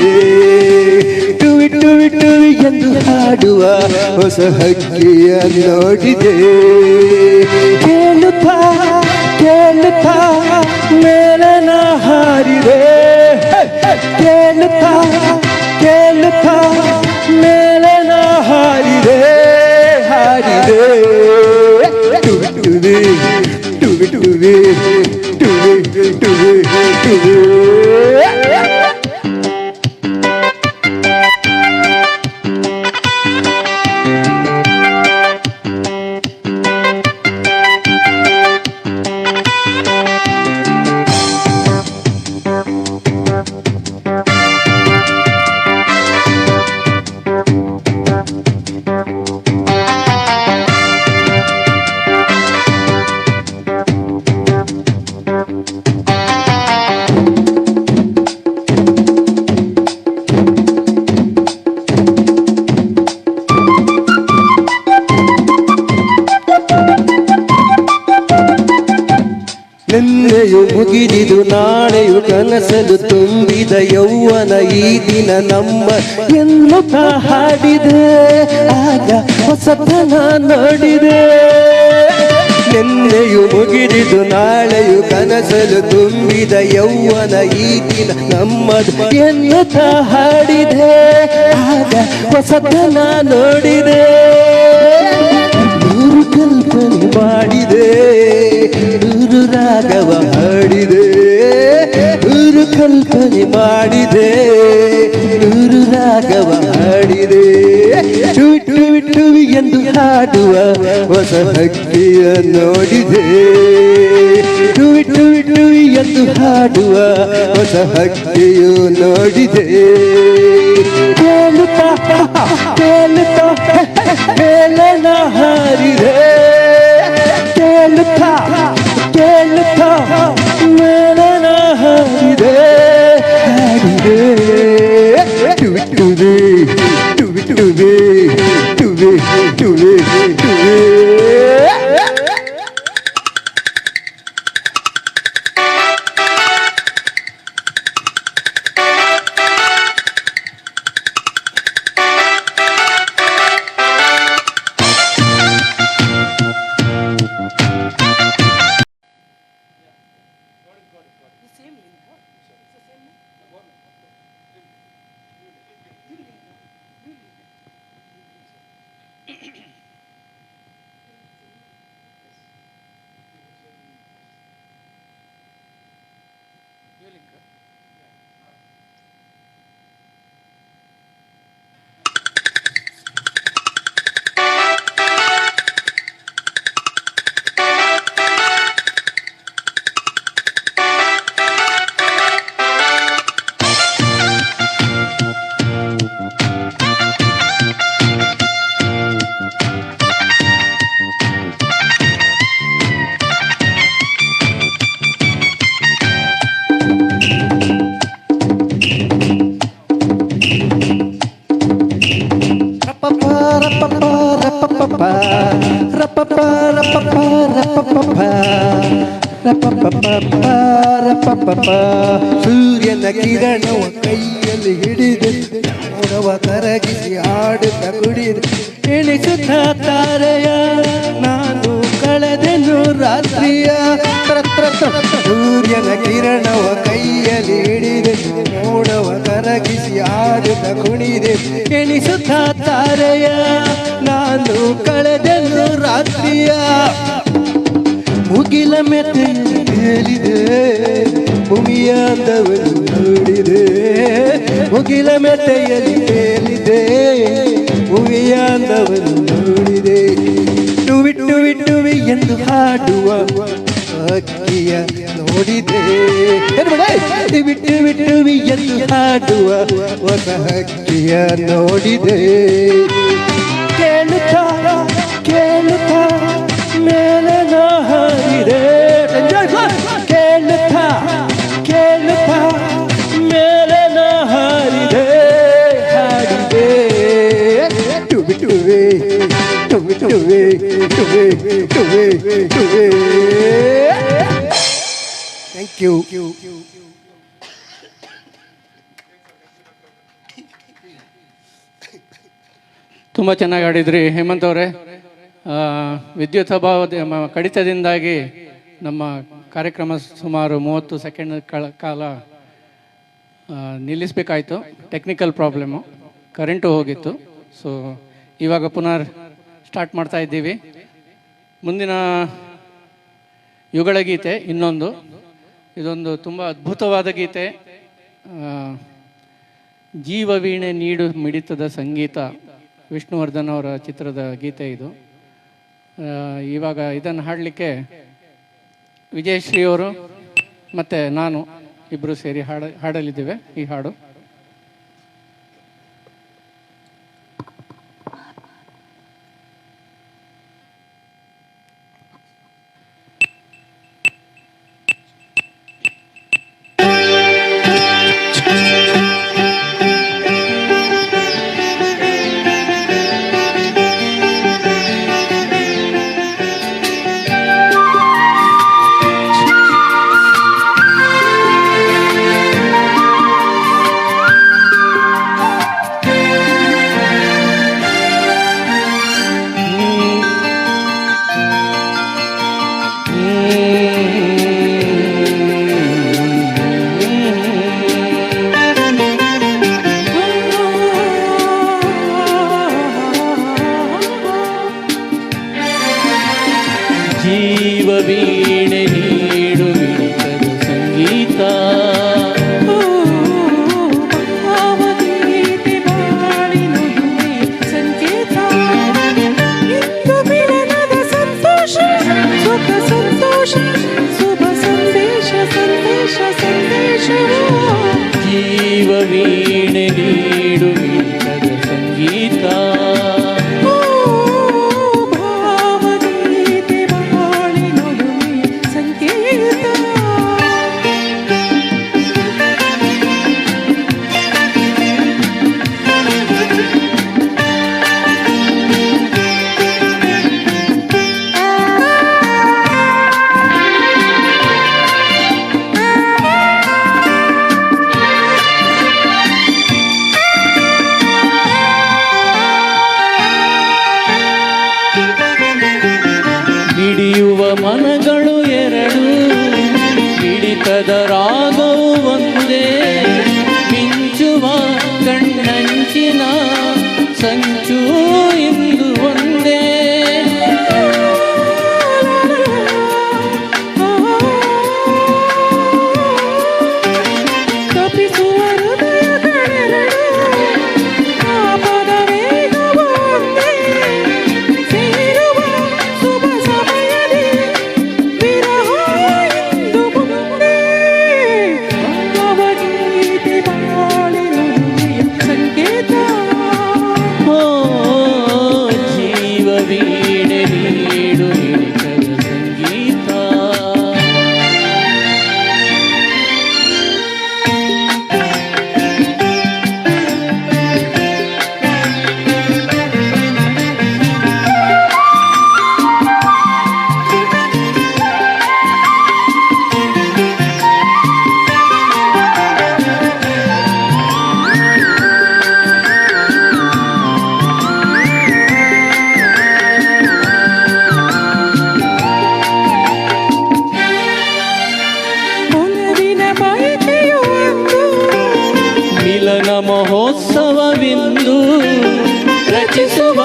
ಟುವಿ ಟುವಿ ಟುವಿ ಎಂದು ಹಾಡುವ ಹೊಸ ಹಕ್ಕಿಯ ನೋಡಿದೆ. ಕೇಳುತ್ತಾ ಕೇಳುತ್ತಾ ಮೇಲೆ ನಾ ಹಾರಿದೆ, ಕೇಳುತ್ತಾ ಕೇಳುತ್ತಾ ಮೇಲೆ ನಾ ಹಾರಿದೆ, ಹಾರಿದೆ. ಟುವಿ ಟುವಿ ಟುವಿ ಟುವಿ ಟುವಿ ಟುವಿ ಟುವಿ. ನಿನ್ನೆಯು ಮುಗಿದಿದು ನಾಳೆಯು ಕನಸಲು ತುಂಬಿದ ಯೌವನ ಈ ದಿನ ನಮ್ಮ ಎನ್ನುತ್ತಾ ಹಾಡಿದೆ, ಆಗ ಹೊಸತನ ನೋಡಿದೆ. ನಿನ್ನೆಯು ಮುಗಿದಿದು ನಾಳೆಯು ಕನಸಲು ತುಂಬಿದ ಯೌವನ ಈ ದಿನ ನಮ್ಮದು ಎನ್ನುತ್ತಾ ಹಾಡಿದೆ, ಆಗ ಹೊಸತನ ನೋಡಿದೆ. ನೂರು ಕಲ್ಪನೆ ಮಾಡಿದೆ, ನೂರು ರಾಗವ ಹಾಡಿದೆ, ನೂರು ಧ್ವನಿ ಮಾಡಿದೆ ನೂರು ರಾಗವ ಹಾಡಿದೆ ಟುವಿ ಟುವಿ ಟುವಿ ಎಂದು ಹಾಡುವ ಹೊಸ ಹಕ್ಕಿಯ ನೋಡಿದೆ ಟುವಿ ಟುವಿ ಟುವಿ ಎಂದು ಹಾಡುವ ಹೊಸ ಹಕ್ಕಿಯು ನೋಡಿದೆ ಕೇಳುತ್ತಾ ಕೇಳುತ್ತಾ ಮೇಲನ ಹಾರಿದೆ ಕೇಳುತ್ತಾ ಕೇಳುತ್ತಾ ಮೇಲನ ಹಾರಿದೆ ಹಾಡಿದೆ ಟುವಿ ಟುವಿ ಟುವಿ ಟುವಿ ಟುವಿ ಟುವಿ ಟುವಿ ಸೂರ್ಯನ ಕಿರಣವ ಕೈಯಲ್ಲಿ ಹಿಡಿದು ಮೋಡವ ಕರಗಿಸಿ ಆಡುತ್ತ ಕುಡಿದು ಎಣಿಸುತ್ತ ತಾರೆಯ ನಾನು ಕಳೆದೆನು ರಾತ್ರಿಯ ಸೂರ್ಯನ ಕಿರಣವ ಕೈಯಲ್ಲಿ ಹಿಡಿದು ಮೋಡವ ಕರಗಿಸಿ ಆಡುತ್ತ ಕುಣಿದೆ ಎಣಿಸುತ್ತ ತಾರೆಯ ನಾನು ಕಳೆದೆನು ರಾತ್ರಿಯ ಮುಗಿಲ ಮೆತ್ತೆ ಹೇಳಿದೆ ಭೂಮಿಯ ಅಂದವನ್ನು ನೋಡಿದೆ ಮುಗಿಲ ಮೆತ್ತೆಯಲ್ಲಿ ಹೇಳಿದೆ ಭೂಮಿಯ ಅಂದವನ್ನು ನೋಡಿದೆ ಟುವಿ ಟುವಿ ಟುವಿ ಎಂದು ಹಾಡುವ ಹಕ್ಕಿಯ ನೋಡಿದೆ ಟುವಿ ಟುವಿ ಟುವಿ ಎಂದು ಹಾಡುವ ಹೊಸ ಹಕ್ಕಿಯ ನೋಡಿದೆ ಕೇಳುತ್ತಾ ಕೇಳುತ್ತಾ ಮೇಲನ ಹಾರಿದೆ ಕೇಳುತ್ತಾ ಕೇಳುತ್ತಾ ಮೇಲನ ಹಾರಿದೆ ಹಾಡಿದೆ ಟುವಿ ಟುವಿ ಟುವಿ ಟುವಿ ಟುವಿ ಟುವಿ ಟುವಿ ಥ್ಯಾಂಕ್ ಯು. ತುಂಬ ಚೆನ್ನಾಗಿ ಆಡಿದ್ರಿ ಹೇಮಂತ್ ಅವರೇ. ವಿದ್ಯುತ್ ಅಭಾವದ ಕಡಿತದಿಂದಾಗಿ ನಮ್ಮ ಕಾರ್ಯಕ್ರಮ ಸುಮಾರು 30 ಸೆಕೆಂಡ್ ಕಾಲ ನಿಲ್ಲಿಸಬೇಕಾಯಿತು. ಟೆಕ್ನಿಕಲ್ ಪ್ರಾಬ್ಲಮ್ಮು, ಕರೆಂಟು ಹೋಗಿತ್ತು. ಸೊ ಇವಾಗ ಪುನಃ ಸ್ಟಾರ್ಟ್ ಮಾಡ್ತಾ ಇದ್ದೀವಿ. ಮುಂದಿನ ಯುಗಳ ಗೀತೆ ಇನ್ನೊಂದು, ಇದೊಂದು ತುಂಬ ಅದ್ಭುತವಾದ ಗೀತೆ. ಜೀವವೀಣೆ ನೀಡು ಮಿಡಿತದ ಸಂಗೀತ, ವಿಷ್ಣುವರ್ಧನ್ ಅವರ ಚಿತ್ರದ ಗೀತೆ ಇದು. ಇವಾಗ ಇದನ್ನು ಹಾಡಲಿಕ್ಕೆ ವಿಜಯಶ್ರೀ ಅವರು ಮತ್ತು ನಾನು ಇಬ್ಬರು ಸೇರಿ ಹಾಡಲಿದ್ದೇವೆ ಈ ಹಾಡು. ಜೀವವೀಣೆ ನೀಡು ಮಿಡಿತದ ಸಂಗೀತ, ನೀಡು ಮಿಡಿತದ ಸಂಗೀತ. ಭಾವಗೀತೆ ಬಾಳಿನೊಲುಮೆಯ ಸಂಕೇತ. ಮಿಡಿಯುವ ಮನಗಳು ಎರಡು, ಮಿಡಿತದ ರಾಗವು ಒಂದೇ. ಮಿಂಚುವ ಕಣ್ಣಂಚಿನ ಸಂಚು ಇಂದು ಒಂದೇ. ತಪಿಸುವ ಹೃದಯಗಳೆರಡು, ಪಾಪದ ವೇಗವು ಒಂದೇ. ಸೇರುವ ಶುಭ ಸಮಯದಿ ವಿರಹ ಇಂದು ಮುಂದೆ. ಭಾವಗೀತೆ ಬಾಳಿನೊಲುಮೆಯ ಸಂಕೇತ. ಓ ಜೀವ ವೀಣೆ ನೀಡು ಮಿಡಿತದ ಸಂಗೀತ. ಒಲವಿನ ಬಯಕೆಯು ಒಂದು, ಮಿಲನ ಮಹೋತ್ಸವವಿಂದು ರಚಿಸುವ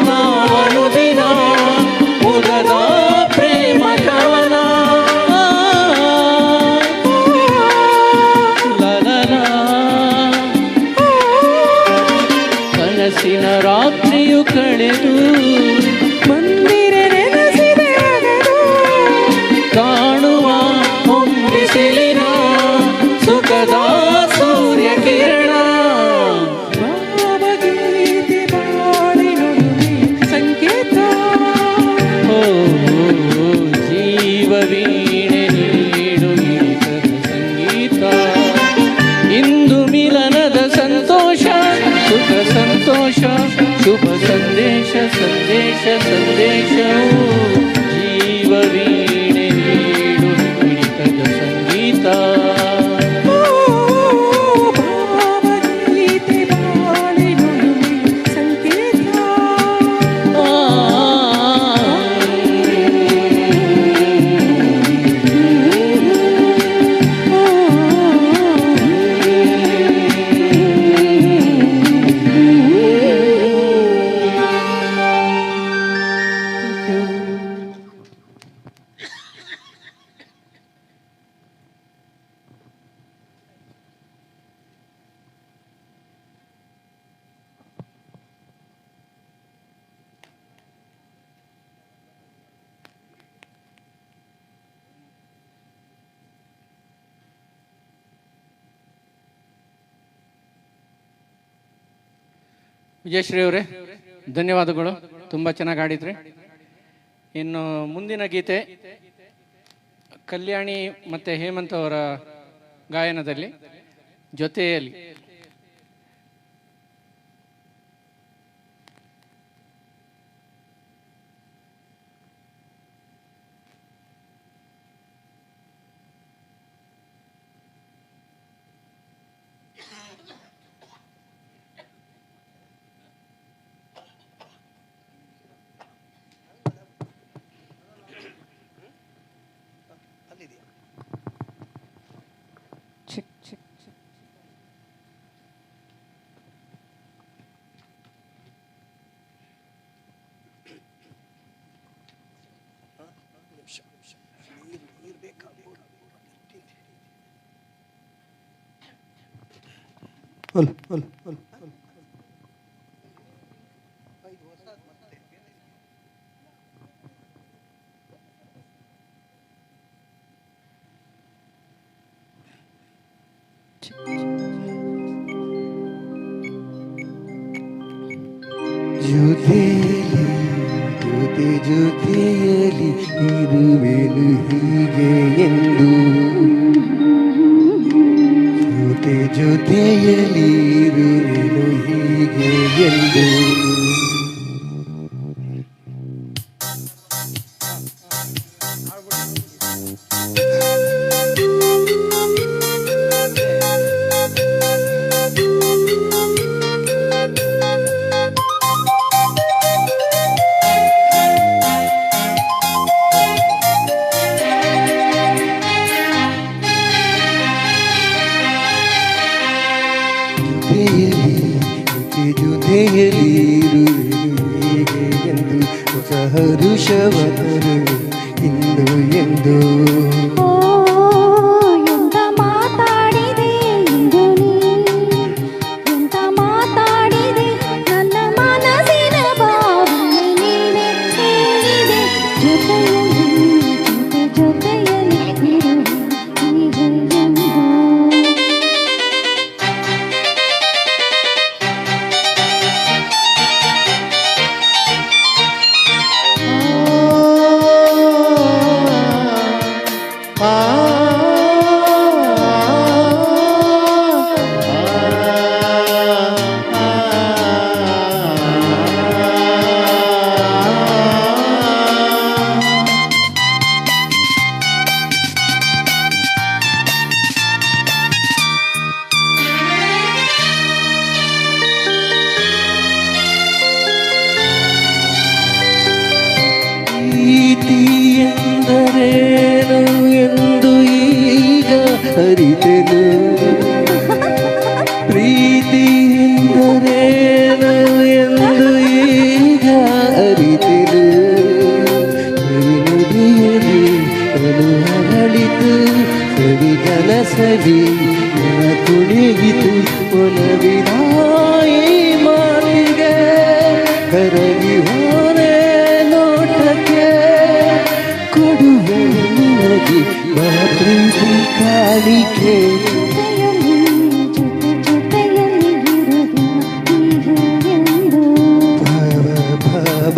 ನಾವನು ದಿನ ಮುದದ ಪ್ರೇಮ ಕವನ. ಲಲಲ ಕನಸಿನ ರಾತ್ರಿಯು ಕಳೆದು ಮಂದಿರ ನೆನೆಸಿದೆ ಅಗದು. ಕಾಣುವ ಹೊಂಬಿಸಿಲಿನ ಸುಖದ ಸೂರ್ಯ ಕಿರಣ. ಭಾವಗೀತೆ ಬಾಳಿನೊಲುಮೆಯ ಸಂಕೇತ. ಓ ಜೀವ ವೀಣೆ ನೀಡು ಮಿಡಿತದ ಸಂಗೀತ. ಇಂದು ಮಿಲನದ ಸಂತೋಷ, ಸುಖ ಸಂತೋಷ, ಶುಭ ಸಂದೇಶ ಸಂದೇಶ ಸಂದೇಶವು. ಜೀವ ವೀಣೆ ನೀಡು ಮಿಡಿತದ ಸಂಗೀತ. ಭಾವಗೀತೆ ಬಾಳಿನೊಲುಮೆಯ ಸಂಕೇತ. ವಿಜಯಶ್ರೀ ಅವರೇ ಧನ್ಯವಾದಗಳು, ತುಂಬ ಚೆನ್ನಾಗಿ ಆಡಿದ್ರಿ. ಇನ್ನು ಮುಂದಿನ ಗೀತೆ ಕಲ್ಯಾಣಿ ಮತ್ತು ಹೇಮಂತ್ ಅವರ ಗಾಯನದಲ್ಲಿ ಜೊತೆಯಲ್ಲಿ. Check, check, check. ಜೊತೆಯಲ್ಲಿ ಜೊತೆಯಲ್ಲಿ ಇರುವೆನು ಹೀಗೆ ಎಂದು ಜೊತೆಯಲ್ಲಿ ಇರುವೆನು ಹೀಗೆ ಎಂದು ಜೊತೆಯಲ್ಲಿ ಇರುವೆನು ಹೀಗೆ ಎಂದು ಹೊಸ ಹರುಷವ ತರುವೆ ಇಂದು ಎಂದು ಓ ಎಂತ ಮಾತಾಡಿದೆ ಇಂದು ನೀ ಎಂತ ಮಾತಾಡಿದೆ ನನ್ನ ಮನಸ್ಸಿನ ಭಾವನೆ ನೀನೆ ಹೇಳಿದೆ ಜೊತೆಯಲ್ಲಿ ಇರುವೆ ಹೀಗೆ ಎಂದು ಪ್ರೀತಿ ಎಂದರೇನು ಎಂದು ಈಗ ಅರಿತೆನು ಪ್ರೀತಿ ಎಂದರೇನು ಎಂದು ಈಗ ಅರಿತೆನು ನುಡಿಯಲಿ ಅನು ಅರಳಿತು ಸವಿಗನ ಸವಿ ಮನ ಕುಣಿಗಿತು ಒಲವಿನ ಈ ಮಾತಿಗೆ ಕರಗಿ ಹೋರೆ ನೋಟಕ್ಕೆ ಕೊಡುವೆ ನಿನಗೆ ಪ್ರೀತಿ ಕಾಣಿಕೆ ಜೊತೆಯಲ್ಲಿ ಇರುವೆ ಹೀಗೆ ಎಂದು ಭಾವ ಭಾವ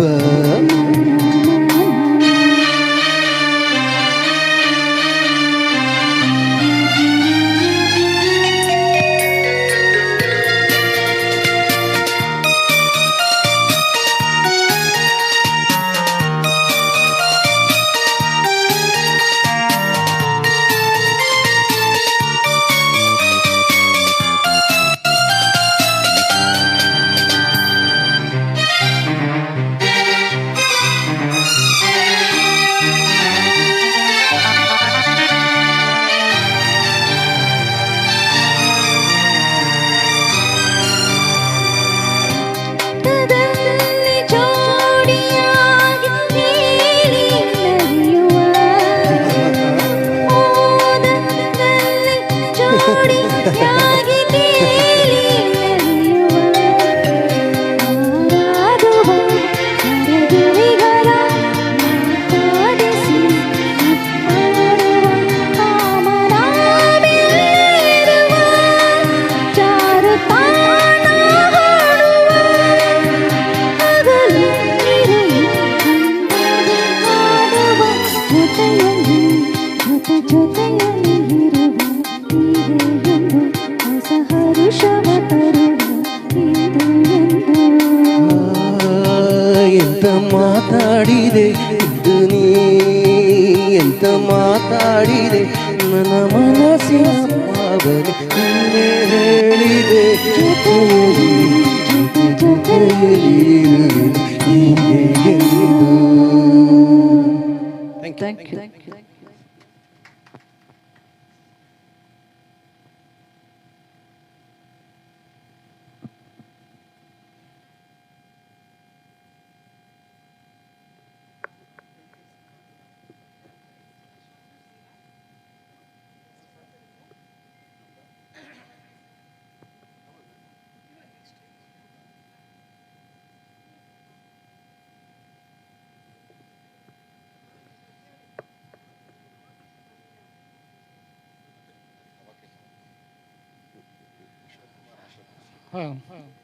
ಓಟದಲ್ಲಿ ಜೋಡಿಯಾಗಿ ನೀಲಿ ನಡೆಯುವ ಓಟದಲ್ಲಿ ಜೋಡಿಯಾಗಿ ನೀಲಿ ನಡೆಯುವ ಹಾರಾಡುವ ಹರಗಿರಿಗಳ ಮಾತಾಡಿಸಿ ಮುತ್ತಾಡುವ ಕಾಮನ ಬೀರುವ ಚಾರುತಾನ ಹಾಡುವ ಹಗಲು ಇರುಳು ಹಾಡುವ ಜೊತೆಯಲ್ಲಿ ಇರುವ ಹೀಗೆ ಎಂದು ಹೊಸ ಹರುಷವ ತರುವ ಇಂದು ಎಂದು ಎಂತ ಮಾತಾಡಿದೆ ಇದು ನೀ ಎಂತ ಮಾತಾಡಿದೆ ನನ್ನ ಮನಸ್ಸಿನ ಭಾವನೆ ನೀನೇ ಹೇಳಿದೆ ಜೊತೆಯಲ್ಲಿ ಇರುವೆ ಹೀಗೆ ಎಂದು Thank you.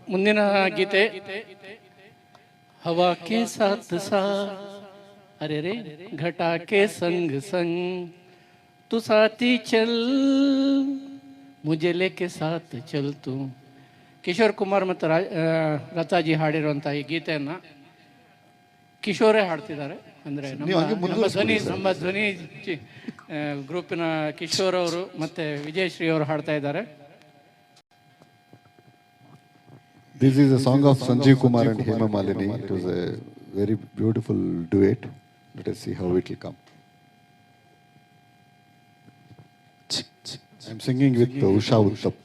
ಮುಂದಿನ ಗೀತೆ हवा के साथ साथ, अरे रे घटा के संग संग, तू साथी चल मुझे लेके साथ चल तू. ಕಿಶೋರ್ ಕುಮಾರ್ ಮತ್ತು ಲತಾಜಿ ಹಾಡಿರುವಂಥ ಈ ಗೀತೆಯನ್ನು ಕಿಶೋರೇ ಹಾಡ್ತಿದ್ದಾರೆ. ಅಂದರೆ ನಮ್ಮ ಧ್ವನಿ ಗ್ರೂಪಿನ ಕಿಶೋರ್ ಅವರು ಮತ್ತು ವಿಜಯಶ್ರೀ ಅವರು ಹಾಡ್ತಾ ಇದ್ದಾರೆ. This is a song of Sanjeev Kumar and Hema Malini. It was a very beautiful duet. Let us see how it will come. I am singing with Usha Uttap.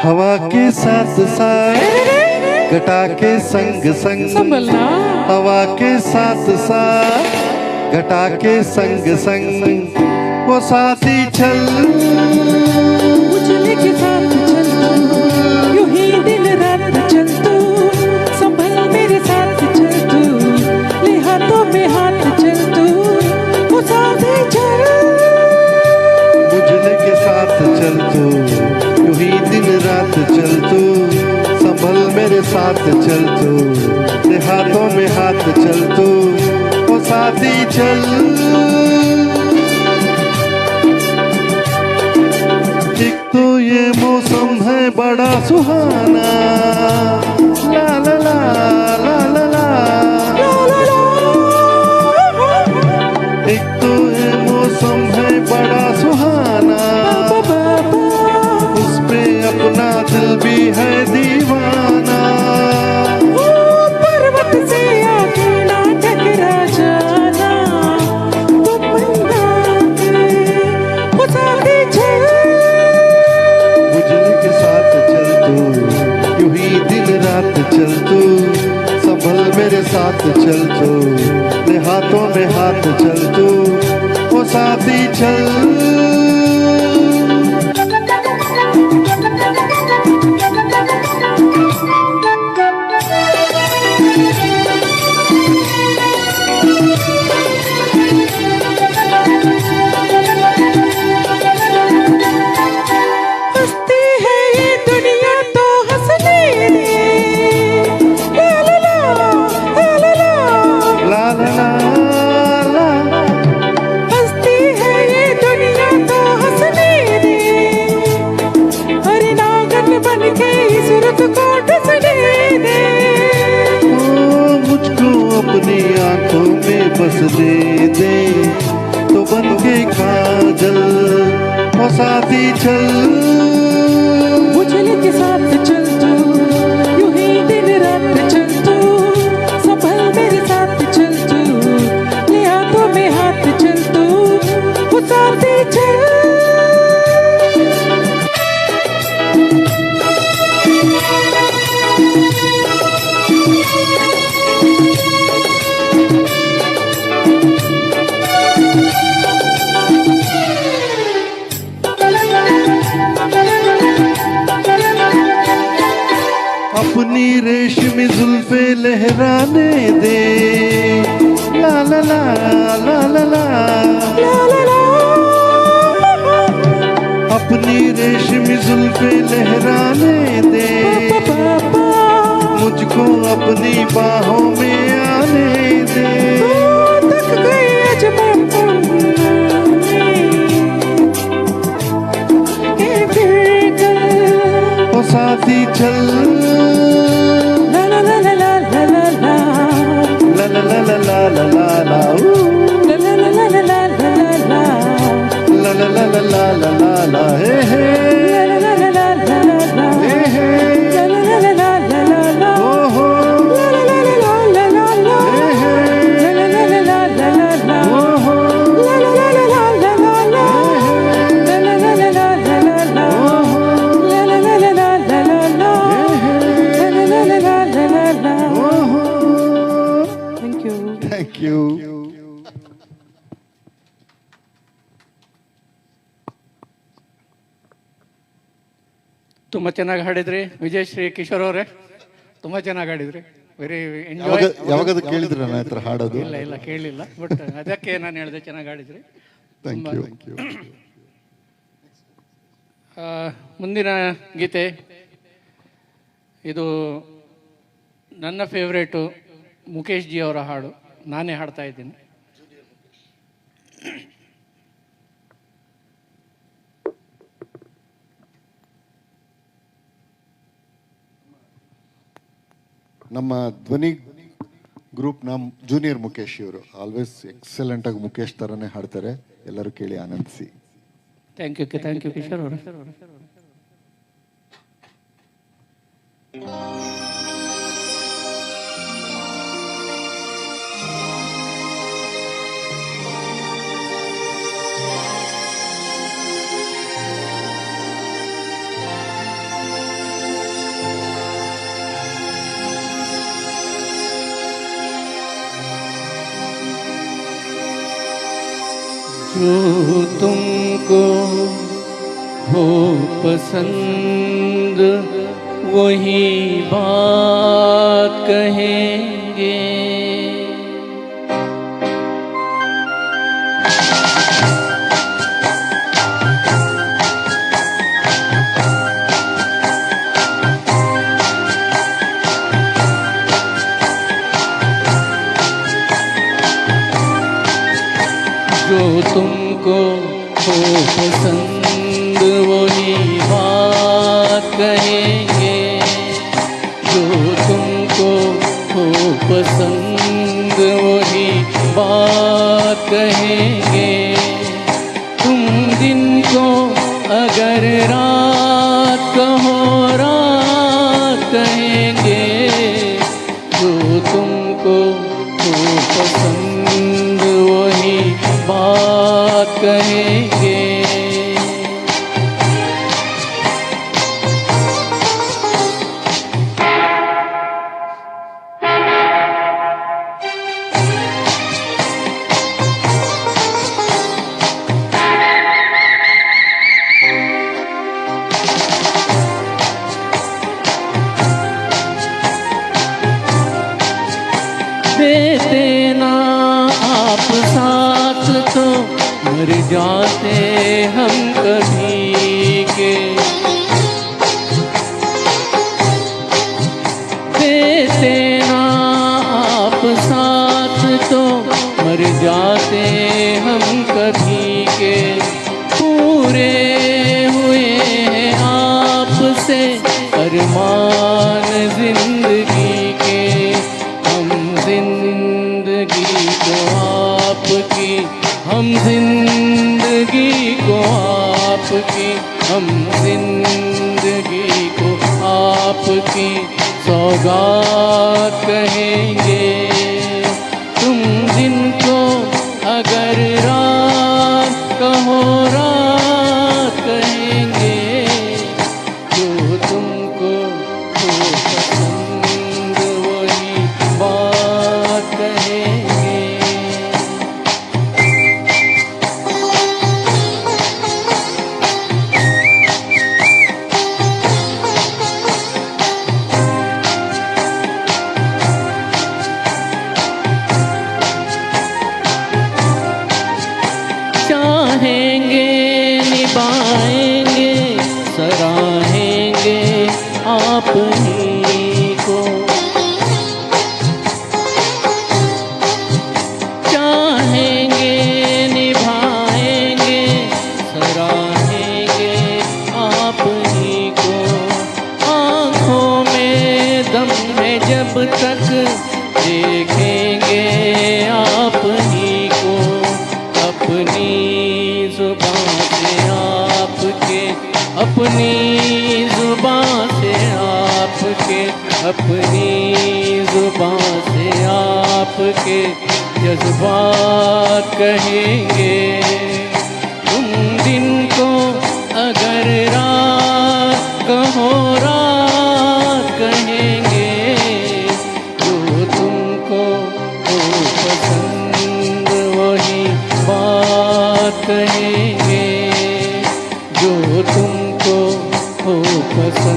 हवा के साथ साथ घटा के संग संग, संभलना हवा के साथ साथ घटा के संग संग, वो साथी चल उजले के साथ चल तू, यूं ही दिन रात चल तू, संभल मेरे साथ चल तू, ले हाथों में हाथ चल तू, वो साथी चल. उजले के साथ चल तू, यूं ही दिन रात चल तू, संभल मेरे साथ चल तू, ले हाथों में हाथ चल तू, वो साथी चल. एक तो ये मौसम है बड़ा सुहाना, ला ला ला ला ला ला. एक तो ये मौसम है बड़ा सुहाना, उस पे अपना दिल भी है दीवाना. पर्वत से आके ना टकरा जाना, तुम मंदाते वो साथी चल. उजले के साथ चल तू, यूं ही दिन रात चल तू, संभल मेरे साथ चल तू, ले हाथों में हाथ चल तू, वो साथी चल. हंसती है ये दुनिया तो हंसने दे, ला ला ला ला ला ला ला ला ला. हंसती है ये दुनिया तो हंसने दे, अरे नागन बन के इस रुत को डसने दे. ओ मुझको अपनी आंखों में बस दे दे, तो बन के काजल वो साथी चल. उजले के साथ चल तू, यूं ही दिन रात चल तू, संभल मेरे साथ चल तू, ले हाथों में हाथ चल तू, वो साथी चल. अपनी रेशमी जुल्फे लहराने दे, ला ला ला ला ला ला. ला ला ला. अपनी रेशमी जुल्फे लहराने दे, मुझको अपनी बाहों में आने दे. तक गए अजब वो साथी चल. ला ला ला ला ला ला ला ला ला ला ला ला ला ला ला. ला ला ला ला ला ला ला ला ला ला ला ला ला ला ला. हे हे ला ला ला ला ला ला हे हे. ला ला ला ला ला ला. ओ हो. ला ला ला ला ला ला ला. हे हे. ला ला ला ತುಂಬ ಚೆನ್ನಾಗಿ ಹಾಡಿದ್ರಿ ವಿಜಯಶ್ರೀ ಕಿಶೋರ್ ಅವರೇ, ತುಂಬ ಚೆನ್ನಾಗಿ ಹಾಡಿದ್ರಿ. ವೆರಿ ಯಾವಾಗ ಎಂಜಾಯ್. ಯಾವಾಗದು ಕೇಳಿದ್ರೆ ನನ್ನ ಹತ್ರ ಹಾಡೋದು? ಇಲ್ಲ ಕೇಳಲಿಲ್ಲ, ಬಟ್ ಅದಕ್ಕೆ ನಾನು ಹೇಳಿದೆ ಚೆನ್ನಾಗಿ ಹಾಡಿದ್ರಿ. Thank you. ಮುಂದಿನ ಗೀತೆ ಇದು ನನ್ನ ಫೇವ್ರೇಟು, ಮುಖೇಶ್ ಜಿ ಅವರ ಹಾಡು. ನಾನೇ ಹಾಡ್ತಾ ಇದ್ದೀನಿ. ನಮ್ಮ ಧ್ವನಿ ಗ್ರೂಪ್ನ ಜೂನಿಯರ್ ಮುಖೇಶ್ ಇವರು ಆಲ್ವೇಸ್ ಎಕ್ಸಲೆಂಟ್ ಆಗಿ ಮುಖೇಶ್ ಥರನೇ ಹಾಡ್ತಾರೆ. ಎಲ್ಲರೂ ಕೇಳಿ ಆನಂದಿಸಿ. ಥ್ಯಾಂಕ್ ಯು ಕಿಶೋರ್ ಅವರು. जो तुमको हो पसंद वही बात कहेंगे, जो तुमको हो पसंद वही बात कहेंगे, जो तुमको हो पसंद वही बात कहेंगे। तुम दिन को अगर रात कहो रात कहेंगे, जो तुमको हो पसंद वही बात कहेंगे। देते ना आप साथ तो मर जाते हम कभी के, देते ना आप साथ तो मर जाते हम कभी के। पूरे हुए हैं आपसे अरमान जिंदगी के, हम जिंदगी को आपकी, हम जिंदगी को आपकी, हम जिंदगी को आपकी सौगात कहेंगे। तुम जिनको अगर रात कहो रात कहेंगे, जो तुमको हो पसंद वही बात कहेंगे। चाहेंगे निभाएंगे सराहेंगे आप ही को, चाहेंगे निभाएंगे सराहेंगे आप ही को। आँखों में दम है जब तक देखेंगे आप ही को, अपनी जुबान से आपके, अपनी जुबान से आपके, अपनी जुबान से आपके जज्बात कहेंगे। तुम दिन को अगर रात कहो रात कहेंगे, जो तुमको हो पसंद वही बात कहेंगे, जो तुमको हो पसंद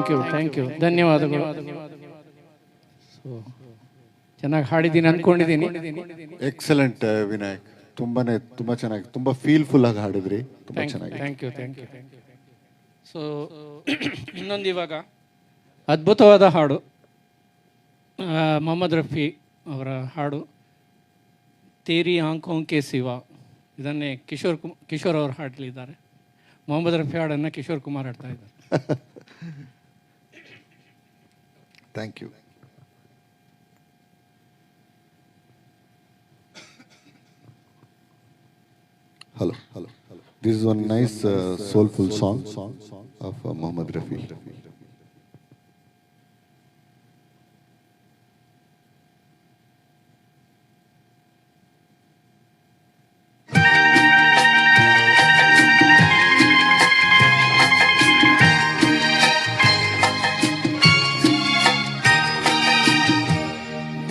ಥ್ಯಾಂಕ್ ಯು ಧನ್ಯವಾದಗಳು. ಸೊ ಚೆನ್ನಾಗಿ ಹಾಡಿದ್ದೀನಿ ಅಂದ್ಕೊಂಡಿದ್ದೀನಿ. ಎಕ್ಸಲೆಂಟ್ ವಿನಾಯಕ್, ತುಂಬಾ ಚೆನ್ನಾಗಿ, ತುಂಬಾ ಫೀಲ್ಫುಲ್ ಆಗಿ ಹಾಡಿದ್ರಿ, ತುಂಬಾ ಚೆನ್ನಾಗಿ. Thank you. ಸೊ ಇನ್ನೊಂದು ಇವಾಗ ಅದ್ಭುತವಾದ ಹಾಡು, ಮೊಹಮ್ಮದ್ ರಫಿ ಅವರ ಹಾಡು ತೇರಿ ಆಂಖೋಂ ಕೆ ಸಿವಾ. ಇದನ್ನೇ ಕಿಶೋರ್ ಅವರು ಹಾಡಲಿದ್ದಾರೆ. ಮೊಹಮ್ಮದ್ ರಫಿ ಹಾಡನ್ನು ಕಿಶೋರ್ ಕುಮಾರ್ ಹಾಡ್ತಾ ಇದ್ದಾರೆ. Thank you. Hello. This is one nice soulful song of Mohammad Rafi.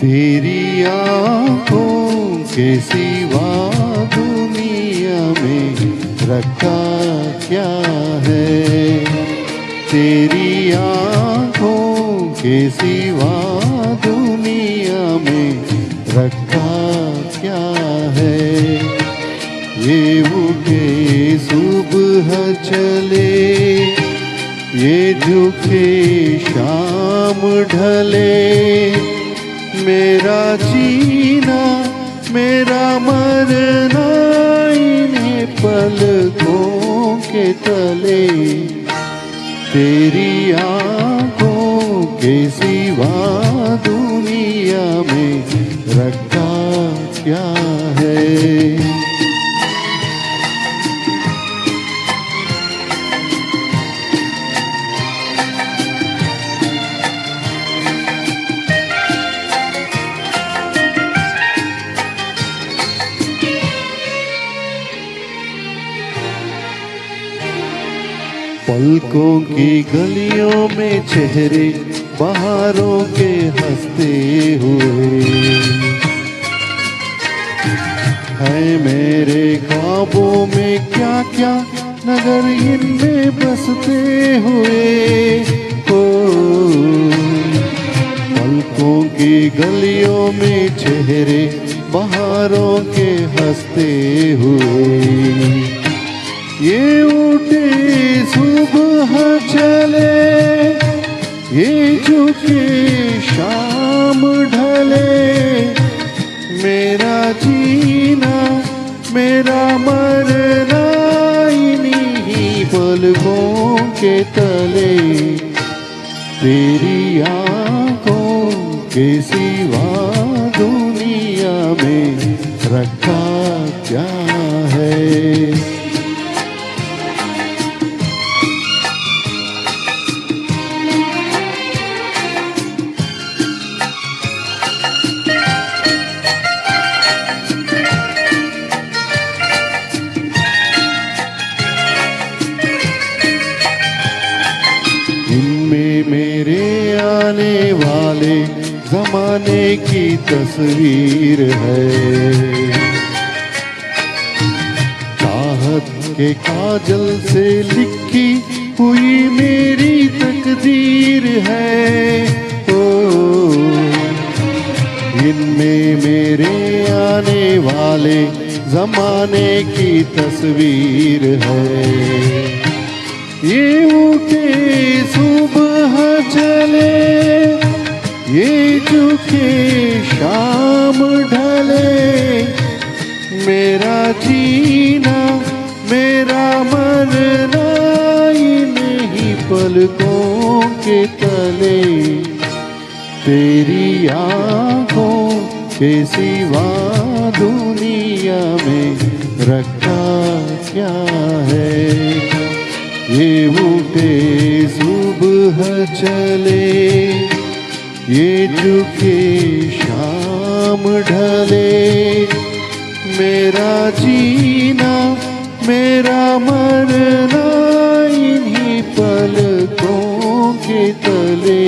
तेरी आँखों के सिवा दुनिया में रखा क्या है, तेरी आँखों के सिवा दुनिया में रखा क्या है। ये उठे सुबह चले, ये झुके शाम ढले, मेरा जीना मेरा मरना इन्हीं पलकों के तले, तेरी आँखों के सिवा दुनिया में रखा क्या है। पलकों की गलियों में चेहरे बहारों के हंसते हुए, है मेरे ख्वाबों में क्या क्या नगर इनमें बसते हुए। ओ पलकों की गलियों में चेहरे बहारों के हंसते हुए, ये उठे सुबह चले, ये झुके शाम ढले, मेरा जीना मेरा मरना इन्हीं पलकों के तले, तेरी आँखों के सिवा दुनिया में रखा क्या है। मेरे आने वाले जमाने की तस्वीर है, चाहत के काजल से लिखी हुई मेरी तकदीर है। ओ इनमें मेरे आने वाले जमाने की तस्वीर है, ये उठे सुबह चले, ये झुके शाम ढले, मेरा जीना मेरा मरना इन्हीं पलकों के तले, तेरी आँखों के सिवा दुनिया में रखा क्या है। ये उठे सुबह चले, ये झुके शाम ढले, मेरा जीना मेरा मरना इन्हीं पलकों के तले,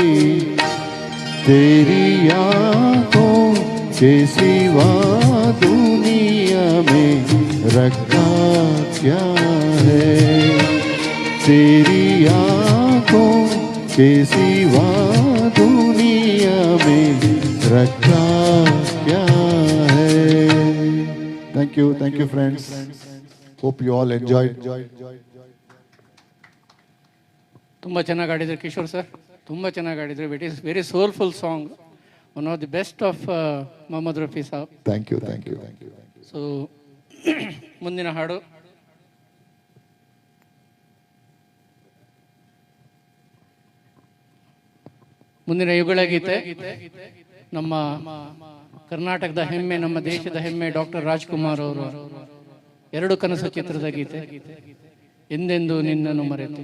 तेरी आँखों के सिवा दुनिया में रखा क्या है। तेरी आँखों के सिवा दुनिया में रखा क्या है. Thank you friends. Hope you all enjoyed. ತುಂಬ ಚೆನ್ನಾಗಿ ಆಡಿದ್ರು ಕಿಶೋರ್ ಸರ್, ತುಂಬ ಚೆನ್ನಾಗಿ ಆಡಿದ್ರು. It is very soulful song, one of the best of Mohammed Rafi Sahab. Thank you. So ಮುಂದಿನ ಹಾಡು ಮುಂದಿನ ಯುಗಳ ಗೀತೆ ನಮ್ಮ ಕರ್ನಾಟಕದ ಹೆಮ್ಮೆ, ನಮ್ಮ ದೇಶದ ಹೆಮ್ಮೆ ಡಾಕ್ಟರ್ ರಾಜ್ಕುಮಾರ್ ಅವರು ಎರಡು ಕನಸು ಚಿತ್ರದ ಗೀತೆ, ಎಂದೆಂದು ನಿನ್ನನ್ನು ಮರೆತು.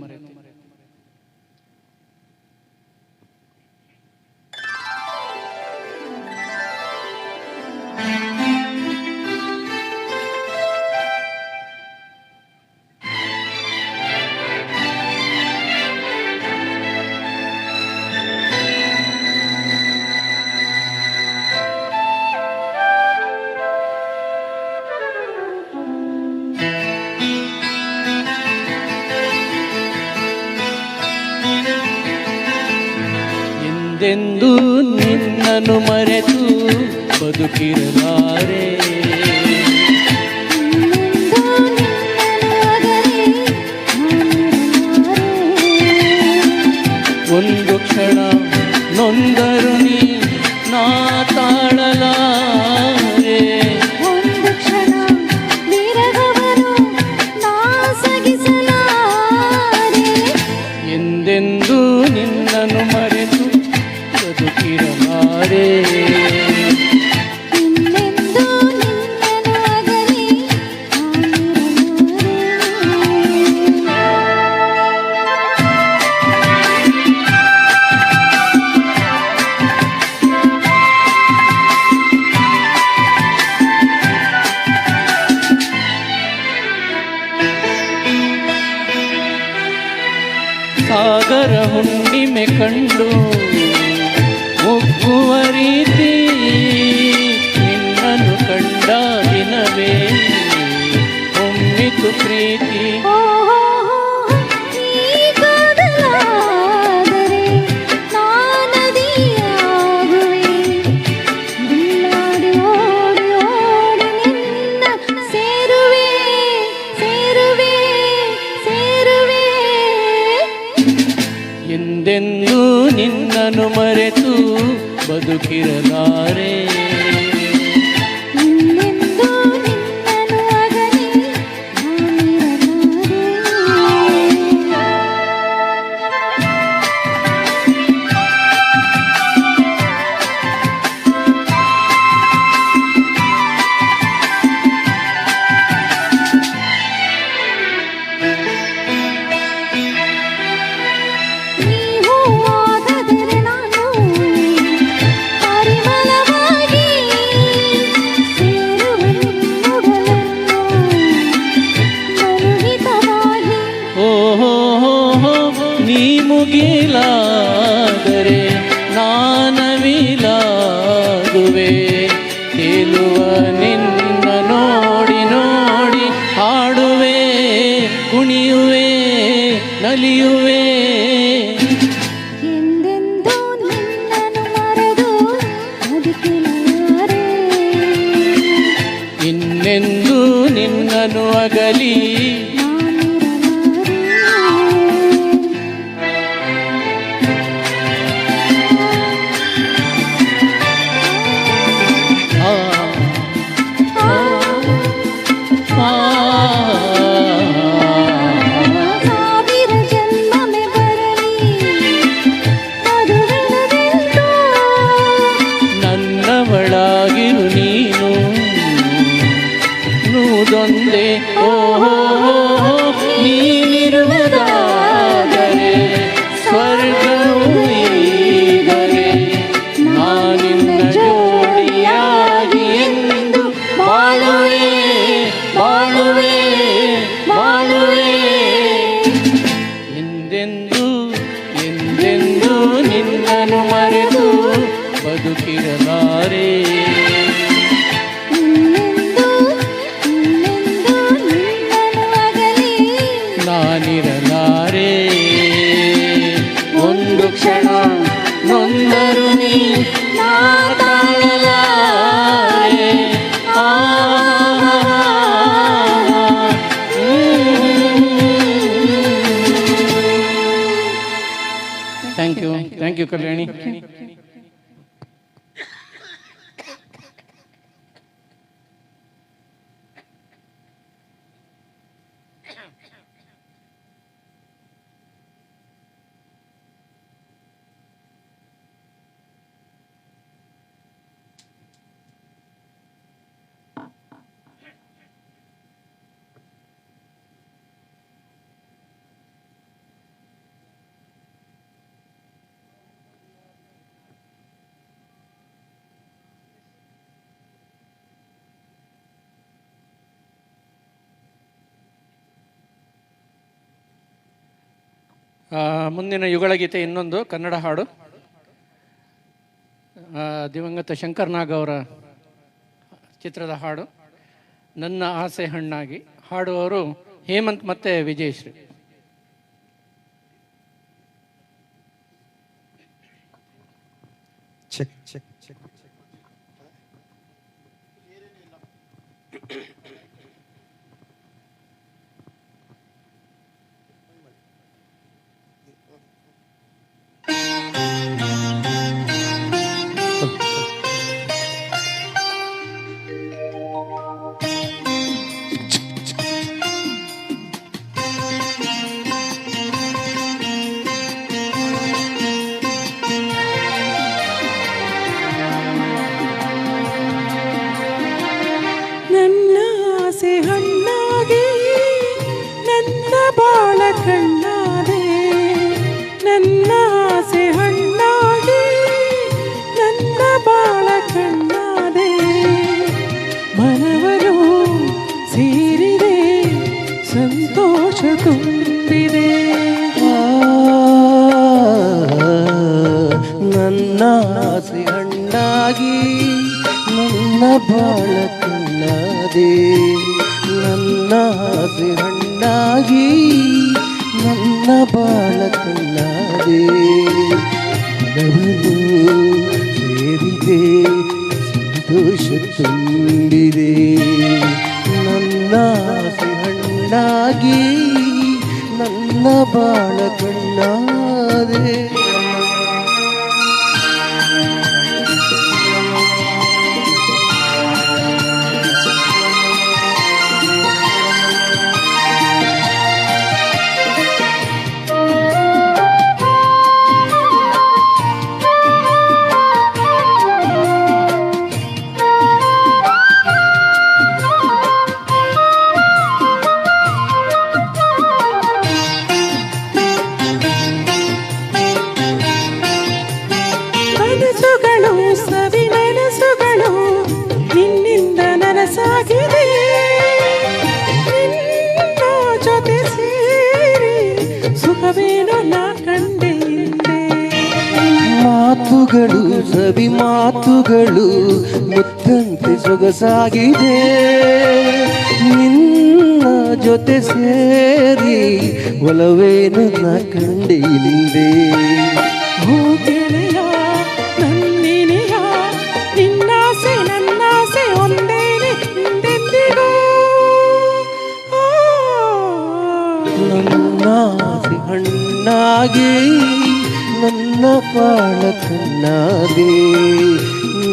ಎಂದೆಂದು ನಿನ್ನನ್ನು ಮರೆತು ಬದುಕಿರಲಾರೆ, ಒಂದು ಕ್ಷಣ ನೊಂದರು ನೀ ನಾ ತಾಳಲಾರೆ, ಒಂದು ಕ್ಷಣ ವಿರಹವನ್ನು ನಾ ಸಹಿಸಲಾರೆ. ಎಂದೆಂದು ನಿನ್ನನ್ನು ಮರೆತು ಬದುಕಿರಲಾರೆ, ಇನ್ನೆಂದೂ ನಿನ್ನನ್ನು ಅಗಲಿ ಸಾಗರ ಹುಣ್ಣಿಮೆ ಕಂಡು ಒಪ್ಪುವ ರೀತಿ ನಿನ್ನನ್ನು ಕಂಡ ದಿನವೇ ಒಮ್ಮಿತು ಪ್ರೀತಿ. ಈಗಾಗಲಾದರೆ ನಾನದಿಯಾಗುವೆ, ಮುಳ್ಳಾಡಿ ಓಡಿ ಓಡಿ ನಿನ್ನ ಸೇರುವೆ ಸೇರುವೆ ಸೇರುವೆ. ಎಂದೆಂದು ನಿನ್ನನ್ನು ಮರೆತು ಬದುಕಿರಲಾರೆ, ಇನ್ನೆಂದೂ ನಿನ್ನನ್ನು ಅಗಲಿ ನೀವು ಆದದರೆ ನಾನು ಪರಿಮಳವಾಗಿ ಸೇರುವ ನಿನ್ನುಡಲನ್ನು ಮರುಹಿತವಾಗಿ. ಓಹೋ ನೀ ಮುಗಿಲಾದರೆ ನಾನವಿಲಾಗುವೆ, ತೇಲುವ ನಿನ್ನ ನೋಡಿ ನೋಡಿ ಹಾಡುವೆ, ಕುಣಿಯುವೆ ನಲಿಯುವೆ. ಎಂದೆಂದೂ ನಿನ್ನನ್ನು ಮರೆದು ಬದುಕಿರಲಾರೆ, ಇನ್ನೆಂದು ನಿನ್ನನ್ನು ಅಗಲಿ ಆ, ಆ, ಆ. ಸಾವಿರ ಜನ್ಮವೇ ಬರಲಿ ಮದುವೆನದೆಂದು. ನನ್ನವಳಾಗಿರು ನೀನು ನೂದೊಂದೇ. ಓಹೋ ನೀನಿರುವುದಾದರೆ ಸ್ವರ್ಗವು ಈಗಲೇ, ನಾನಿನ್ನ ಜೋಡಿಯಾಗಿ ಎಂದು ಬಾಳುವೆ ಬಾಳುವೆ ಬಾಳುವೆ. ಎಂದೆಂದು ಎಂದೆಂದು ನಿನ್ನನ್ನು ಮರೆತು ಬದುಕಿರಲಾರೆ, ಇನ್ನೆಂದೂ ಇನ್ನೆಂದೂ ನಿನ್ನನ್ನು ಅಗಲಿ ನಾನಿರಲಾರೆ. ಒಂದು ಥ್ಯಾಂಕ್ ಯು ಕಲ್ಯಾಣಿ. ಮುಂದಿನ ಯುಗಳ ಗೀತೆ ಇನ್ನೊಂದು ಕನ್ನಡ ಹಾಡು, ದಿವಂಗತ ಶಂಕರ್ ನಾಗ್ ಅವರ ಚಿತ್ರದ ಹಾಡು, ನನ್ನ ಆಸೆ ಹಣ್ಣಾಗಿ. ಹಾಡುವವರು ಹೇಮಂತ್ ಮತ್ತು ವಿಜಯಶ್ರೀ. Check check check. ನನ್ನ ಆಸೆ ಹಣ್ಣಾಗಿ ನನ್ನ ಬಾಳ ಕಣ್ಣಾದೆ, ನನ್ನ ಆಸೆ ಹಣ್ಣಾಗಿ ನನ್ನ ಬಾಳ ಕಣ್ಣಾದೆ, ಮನವನು ಸೇರಿದೆ ಸಂತೋಷ ತುಂಬಿದೆ. ನನ್ನ ಆಸೆ ಹಣ್ಣಾಗಿ ನನ್ನ ಬಾಳ ಕಣ್ಣಾದೆ, ನನ್ನ ಆಸೆ ಹಣ್ಣಾಗಿ ನನ್ನ ಬಾಳ ಕಣ್ಣಾದೆ, ಮನವನ್ನು ಸೇರಿದೆ ಸಂತೋಷ ತುಂಬಿದೆ. ನನ್ನ ಆಸೆ ಹಣ್ಣಾಗಿ ನನ್ನ ಬಾಳ ಕಣ್ಣಾದೆ. ಮನಸ್ಸುಗಳು ಸವಿ ಮನಸ್ಸುಗಳು ನಿನ್ನಿಂದ ನನಸಾಗಿದೆ, ನಿನ್ನ ಜೊತೆ ಸೇರಿ ಸುಖವೇನೋ ನಾ ಕಂಡೆ ಹಿಂದೆ. ಮಾತುಗಳು ಸವಿ ಮಾತುಗಳು ಮುತ್ತಂತೆ ಸೊಗಸಾಗಿದೆ, ನಿನ್ನ ಜೊತೆ ಸೇರಿ ಒಲವೇನು ನಾ ಕಂಡೆ ಹಿಂದೆ. ಓ ಗೆಳೆಯ ನನ್ನಿನೆಯ ನಿನ್ನಾಸೆ ನನ್ನಾಸೆ ಒಂದೇನೆ ಹಿಂದೆಂದಿಗೂ. ನನ್ನ ಆಸೆ ಹಣ್ಣಾಗಿ ನನ್ನ ಬಾಳ ಕಣ್ಣಾದೆ,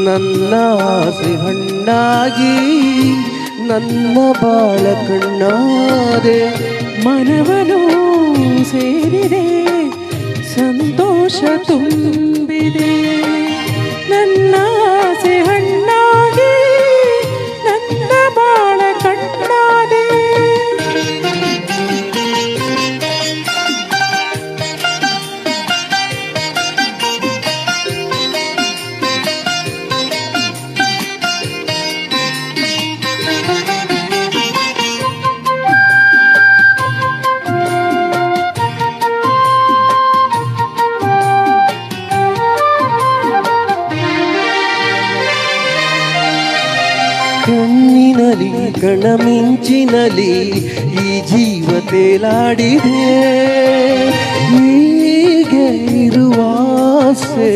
ನನ್ನ ಆಸೆ ಹಣ್ಣಾಗಿ ನನ್ನ ಬಾಳ ಕಣ್ಣಾದೆ, ಮನವನು ಸೇರಿದೆ ಸಂತೋಷ ತುಂಬಿದೆ. ನನ್ನ ಆಸೆ ಹಣ್ಣಾಗಿ ನನ್ನ ಬಾಳ ಕಣ್ಣಾದೆ. ಕಣ್ಣಿನಲಿ ಕಣಮಿಂಚಿನಲಿ ಈ ಜೀವ ತೇಲಾಡಿದೆ, ಹೀಗೆ ಇರುವ ಆಸೆ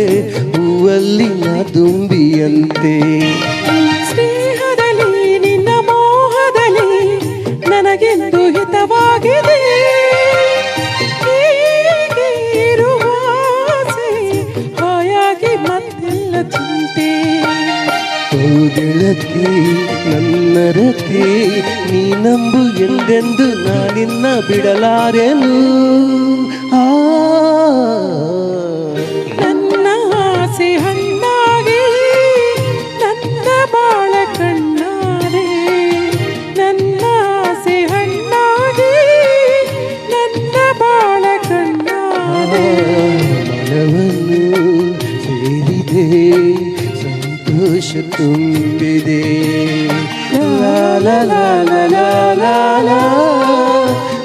ಹೂವಲ್ಲಿನ ದುಂಬಿಯಂತೆ. ಸ್ನೇಹದಲ್ಲಿ ನಿನ್ನ ಮೋಹದಲ್ಲಿ ನನಗೆಂದು ಹಿತವಾಗಿದೆ, ಹೀಗೆ ಇರುವ ಚಿಂತೆ ಗೆಳತಿ ನನ್ನ ರತಿ ನೀ ನಂಬು ಎಂದೆಂದು ನಾನಿನ್ನ ಬಿಡಲಾರೆನು ಆ ನನ್ನ ಆಸೆ ಹಣ್ಣಾಗಿ ನನ್ನ ಬಾಳ ಕಣ್ಣಾದೆ ನನ್ನ ಆಸೆ ಹಣ್ಣಾಗಿ ನನ್ನ ಬಾಳ ಕಣ್ಣಾದೆ ಮನವನ್ನು ಸೇರಿದೆ ಸಂತೋಷ ತುಂಬಿದೆ ಲಾ ಲಾ ಲಾ ಲಾ ಲಾ ಲಾ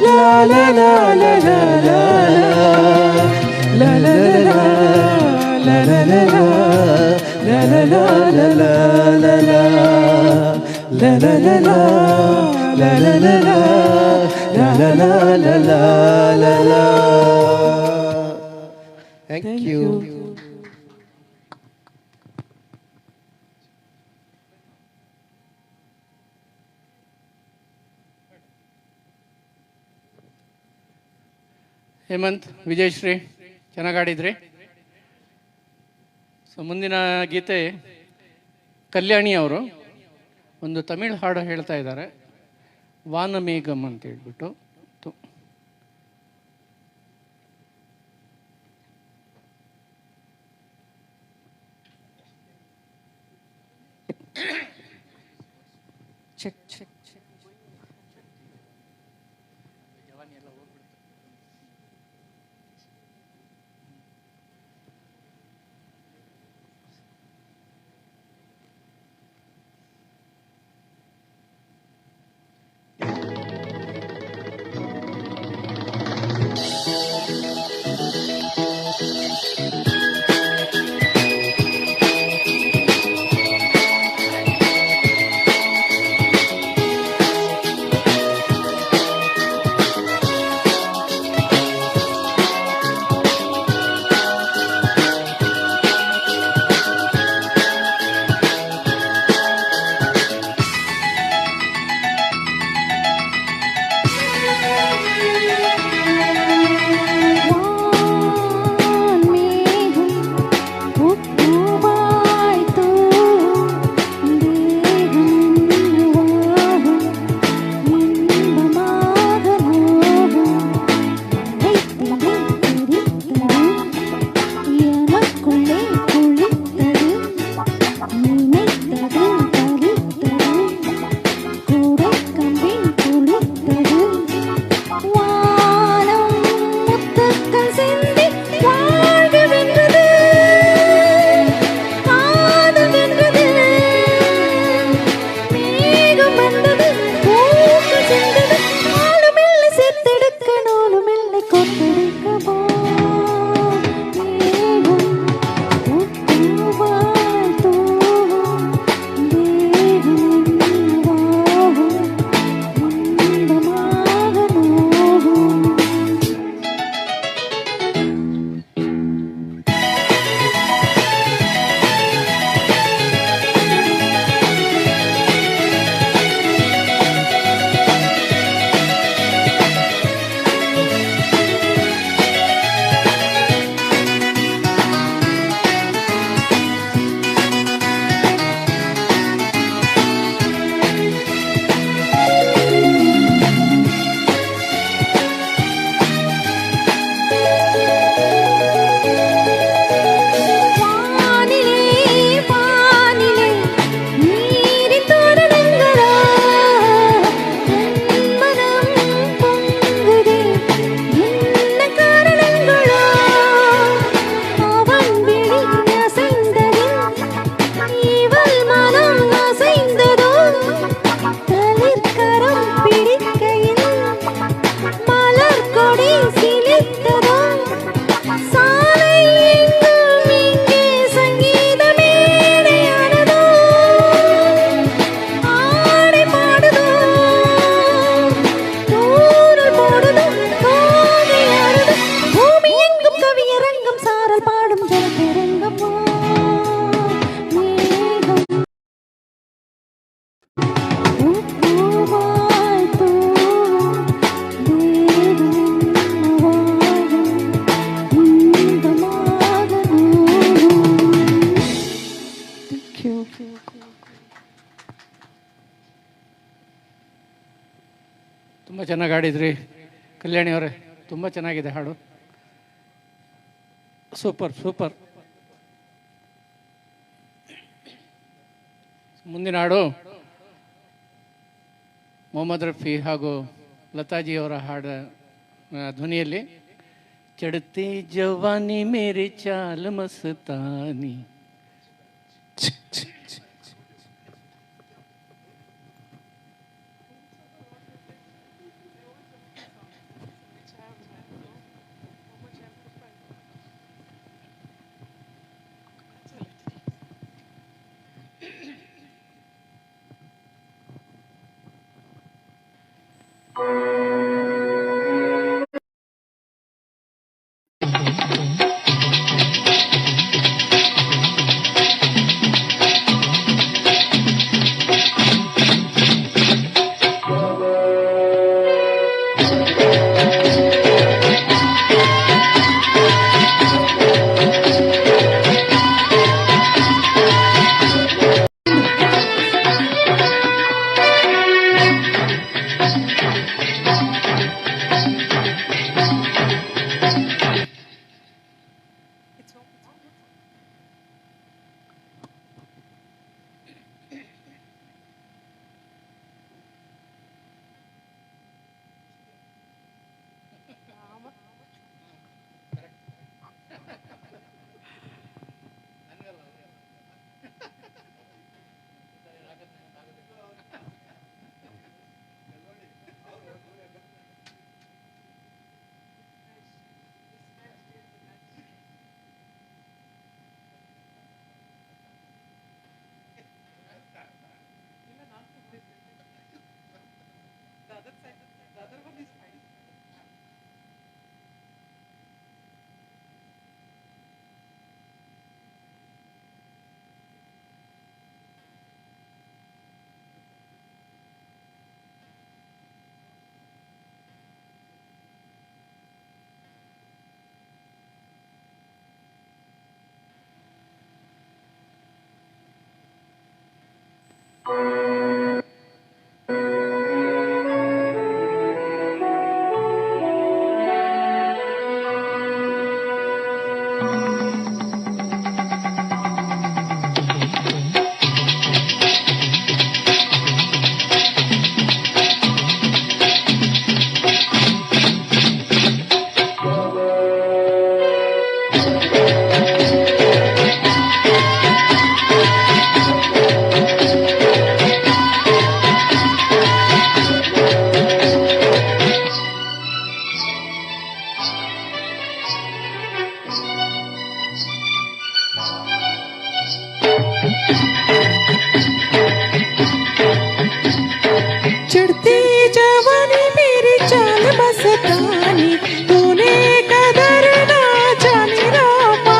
ಲಾ ಲಾ ಲಾ ಲಾ ಲಾ ಲಾ ಲಾ ಲಾ ಲಾ ಲಾ ಲಾ Thank you. ಹೇಮಂತ್, ವಿಜಯಶ್ರೀ ಚೆನ್ನಾಗಿ ಆಡಿದ್ರಿ. ಸೊ ಮುಂದಿನ ಗೀತೆ ಕಲ್ಯಾಣಿ ಅವರು ಒಂದು ತಮಿಳ್ ಹಾಡು ಹೇಳ್ತಾ ಇದ್ದಾರೆ, ವಾನಮೇಘಂ ಅಂತ ಹೇಳ್ಬಿಟ್ಟು. ಚೆಕ್ ಚೆಕ್ ಚೆನ್ನಾಗಿ ಹಾಡಿದ್ರಿ ಕಲ್ಯಾಣಿ ಅವರೇ, ತುಂಬ ಚೆನ್ನಾಗಿದೆ ಹಾಡು, ಸೂಪರ್ ಸೂಪರ್. ಮುಂದಿನ ಹಾಡು ಮೊಹಮ್ಮದ್ ರಫಿ ಹಾಗೂ ಲತಾಜಿಯವರ ಹಾಡ ಧ್ವನಿಯಲ್ಲಿ. ಚढ़ती जवानी मेरी चाल मस्तानी. चढ़ती जवानी मेरी चाल मस्तानी, तूने कदर ना जानी रामा.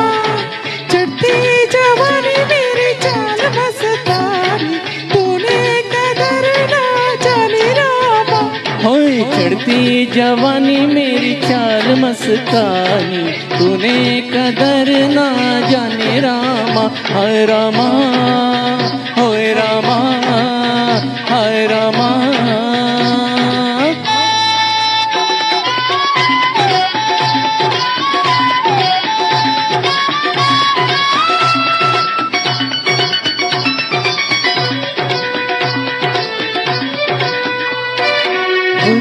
चढ़ती जवानी मेरी चाल मस्तानी, तूने कदर ना जानी रामा. होय चढ़ती जवानी मेरी चाल मस्तानी, तूने कदर ना जाने रामा. हाय रामा, होय रामा, हाय रामा.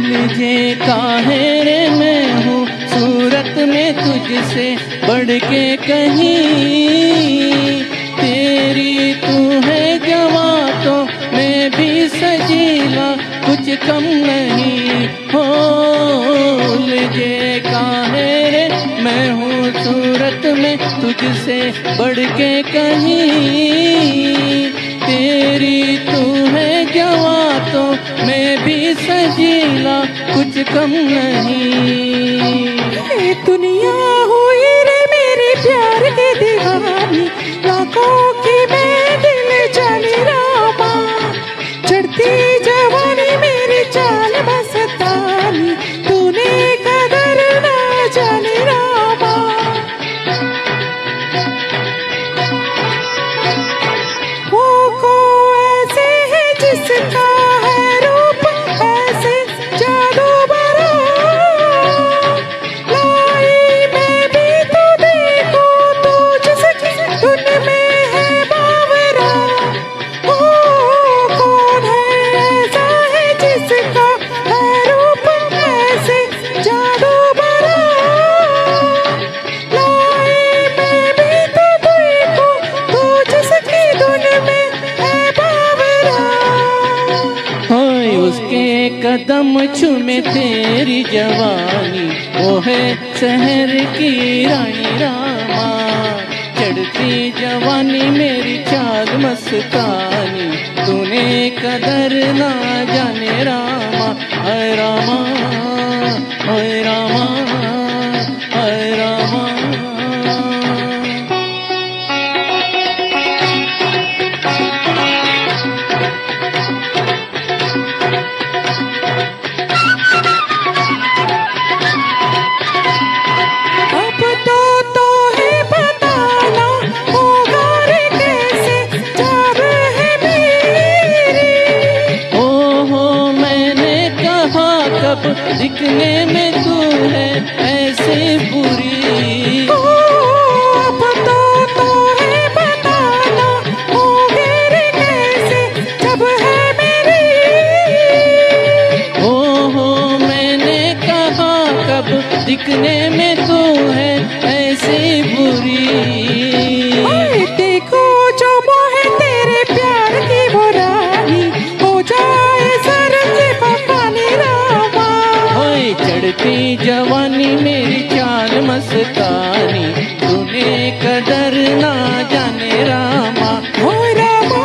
मुझे काहे रे मैं हूँ सूरत में तुझसे बढ़ के कहीं. तेरी तू है जवां तो मैं भी सजीला कुछ कम नहीं. हो मुझे काहे रे मैं हूँ सूरत में तुझसे बढ़ के कहीं. तेरी तू है जवां तो मैं भी सजीला कुछ कम नहीं. ये दुनिया हुई रे मेरे प्यार की दीवानी, लाखों की मैं दिल जानी रामा. चढ़ती जवानी मेरी चाल मस्तानी, तूने कदर ना जानी रामा. वो को ऐसे है जिसका है रूप ऐसे जादू कदम चूमे तेरी जवानी, वो है शहर की रानी रामा। चढ़ती जवानी मेरी चाल मस्तानी, तूने कदर ना जाने रामा। हाय रामा, हाय रामा, हाय रामा। अब तो है बताना होगा रे कैसे चाह है मेरी। ओ हो मैंने कहा कब दिखने में तू है ऐसे बुरी। अब तो है बताना होगा रे कैसे जब है मेरी। ओ हो मैंने कहा कब दिखने में तू है ऐसे बुरी। ओए देखो जो मोह तेरे प्यार की बुराई, हो जाए सर से भगवानी रामा। ओए चढ़ती जवानी मेरी चाल मस्तानी, तूने कदर ना जाने रामा। हो रामा,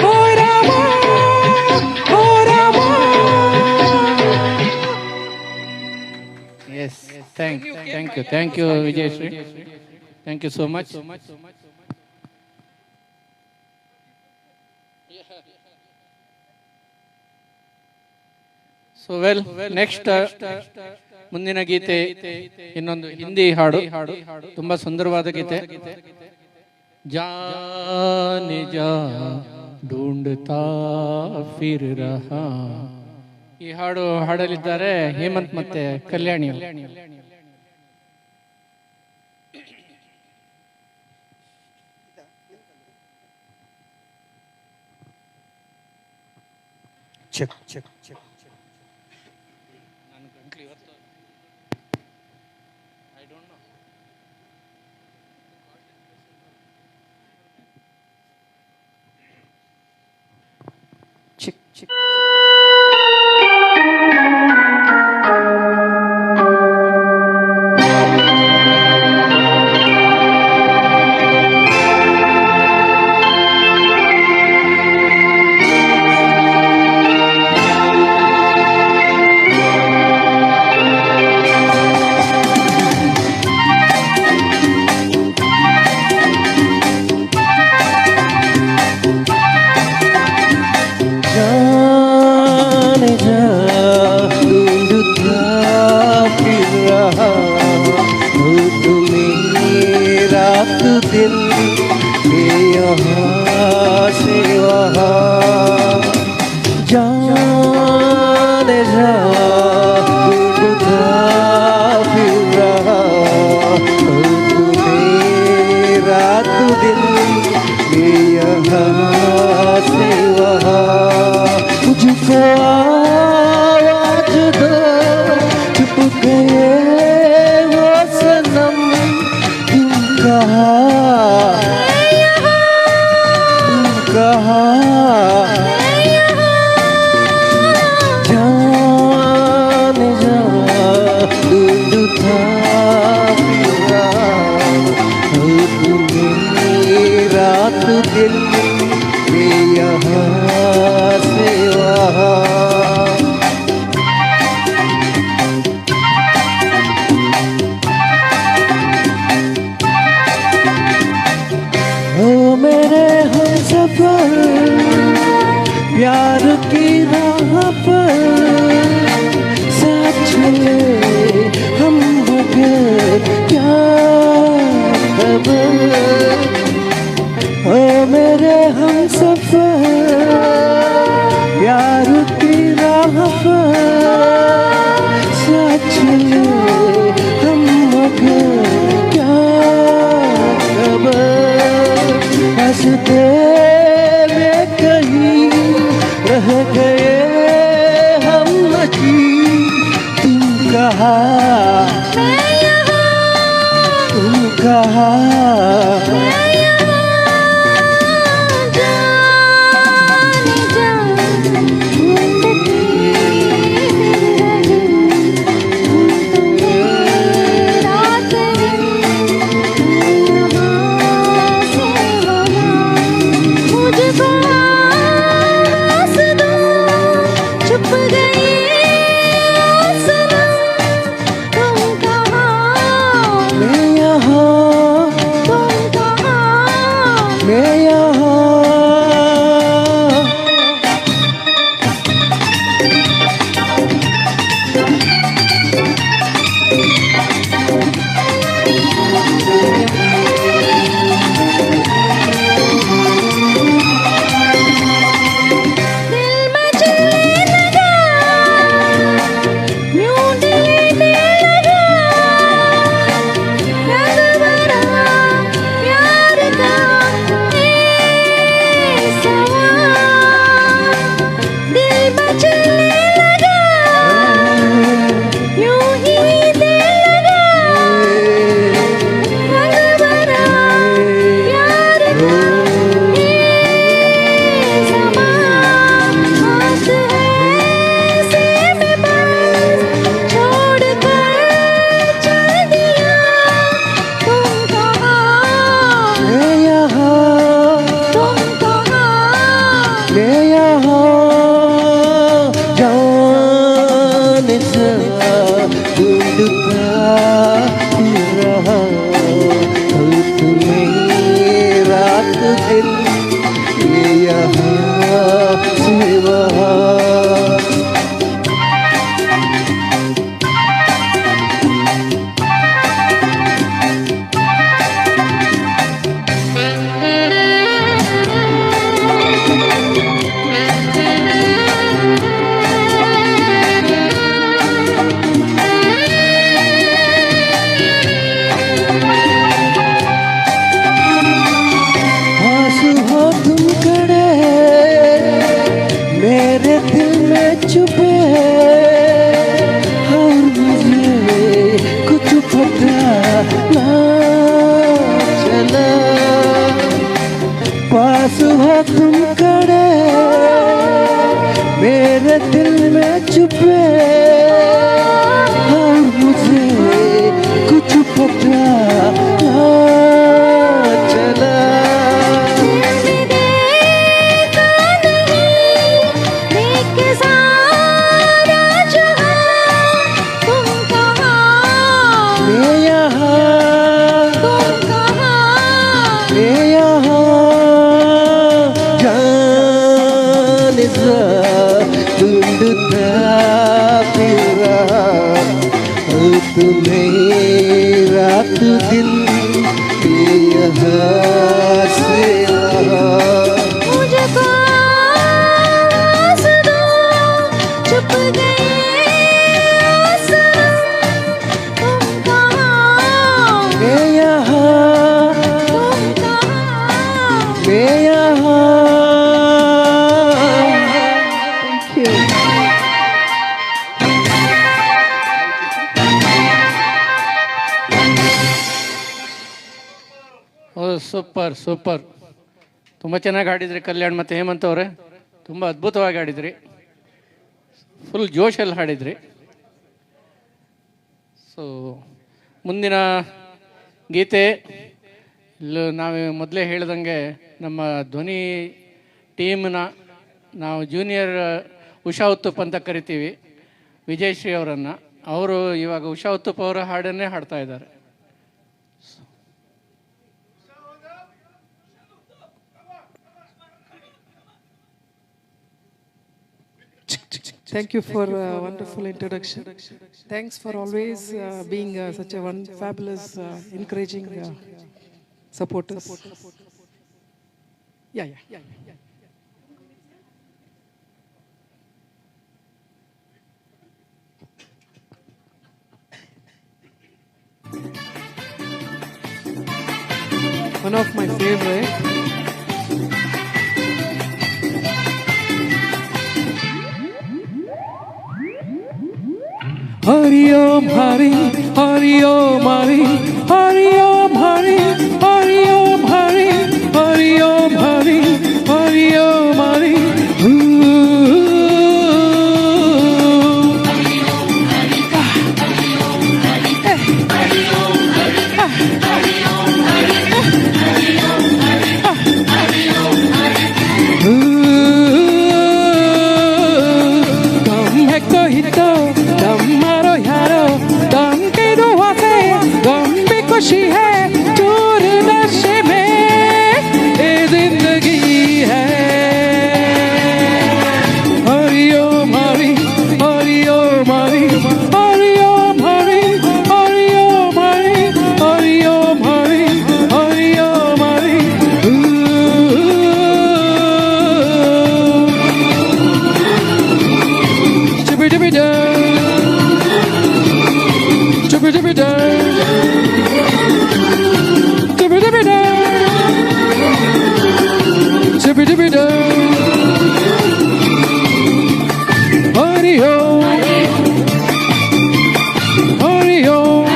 हो रामा, हो Rama. Yes, thank you, Vijay Sri. Thank you so much. So well, next ಮುಂದಿನ ಗೀತೆ ಇನ್ನೊಂದು ಹಿಂದಿ ಹಾಡು, ತುಂಬಾ ಸುಂದರವಾದ ಗೀತೆ. ಜಾನೆ ಜಾ ಢೂಂಢತಾ ಫಿರ್ ರಹಾ. ಈ ಹಾಡು ಹಾಡಲಿದ್ದಾರೆ ಹೇಮಂತ್ ಮತ್ತೆ ಕಲ್ಯಾಣಿ. ಚೆಕ್ ಚೆಕ್ ಚೆಕ್ ಚಿಕ್ ಚಿಕ್ जाने जा ढूंढता फिर रहा हूँ तुम्हें रात दिन ये यहाँ से वहाँ। जाने जा ढूंढता फिर रहा हूँ तुम्हें रात दिन ये यहाँ से वहाँ। मुझको आवाज दो चुप गए वो सनम, तुम कहाँ जाने जा ढूंढता फिरा हूँ तुम्हें रात दिन ये यहाँ से वहाँ। ओ मेरे हमसफर प्यार की राह पर साथ चले हम बगैर क्या खबर। ओ मेरे हमसफर प्यार की राह पर साथ चले हम बगैर क्या खबर। हंसते में कहीं रह गए हम नची, तुम कहाँ तुम कहाँ। दिल ये यहाँ से वहाँ आंसू हो तुम खड़े मेरे दिल में छुपे और मुझे कुछ पता ना चला पास हो तुम खड़े मेरे दिल में छुपे और मुझे कुछ पता ना चला लेके सारा जहां तुम कहाँ मैं यहाँ जान सा ढूंढता फिर तुम्हें रात दिन ये यहाँ से वहाँ मुझको आस दो चुप गए तुम कहाँ मैं यहाँ मैं यहाँ Thank you. ಸೂಪರ್ ಸೂಪರ್, ತುಂಬ ಚೆನ್ನಾಗಿ ಹಾಡಿದ್ರಿ ಕಲ್ಯಾಣ್ ಮತ್ತು ಹೇಮಂತ್ ಅವರೇ, ತುಂಬ ಅದ್ಭುತವಾಗಿ ಹಾಡಿದ್ರಿ, ಫುಲ್ ಜೋಶಲ್ಲಿ ಹಾಡಿದ್ರಿ. ಸೊ ಮುಂದಿನ ಗೀತೆ ನಾವು ಮೊದಲೇ ಹೇಳ್ದಂಗೆ ನಮ್ಮ ಧ್ವನಿ ಟೀಮ್ನ ನಾವು ಜೂನಿಯರ್ ಉಷಾ ಉತ್ತುಪ್ ಅಂತ ಕರಿತೀವಿ, ವಿಜಯಶ್ರೀ ಅವರನ್ನು. ಅವರು ಇವಾಗ ಉಷಾ ಉತ್ತುಪ್ ಅವರ ಹಾಡನ್ನೇ ಹಾಡ್ತಾ ಇದ್ದಾರೆ. Thank you for a wonderful introduction. Thanks for always being such a fabulous, encouraging supporters. Yeah. One of my favorite. Hari Om Hari, Hari Om Hari, Hari Om Hari, Hari Om Hari, Hari Om Hari, Hari Om Hari. Come है कोई तो दम मारो यारो, दम के दुआ से गम भी खुशी है, चूर नशे में ये जिंदगी है. Hari Om Hari, Hari Om Hari, Hari Om Hari, Hari Om Hari, Hari Om Hari, Hari Om Hari. Chibidibida, chibidibida, chibidibida, chibidibida. Hari Om, Hari Om.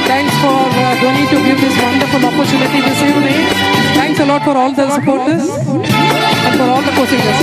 Thanks for Dhwani to give this wonderful opportunity this evening. Thanks a lot for all the supporters and for all the co-singers.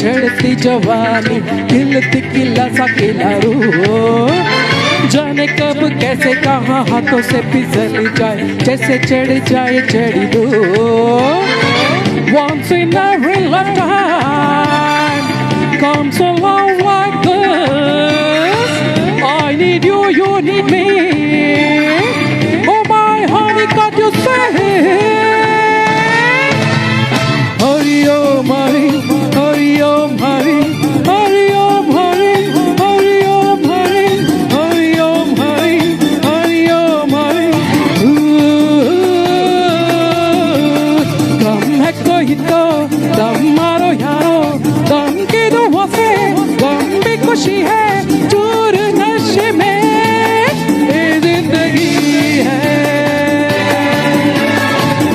चढ़ती जवानी खिलती खिला सा खिला रूह जाने कब कैसे कहाँ हाथों से फिसल जाए जैसे चढ़ जाए चढ़ी दो Once in every lifetime comes along like this I need you, you need me Oh my honey, can't you say Hari Om Hari, Hari Om Hari, Hari Om Hari, Hari Om Hari, Hari Om Hari, Hari Om Hari. Dum hai koi to, dum maro yaro, dum ki दुआ से गम भी खुशी है चूर नशे में ये जिंदगी है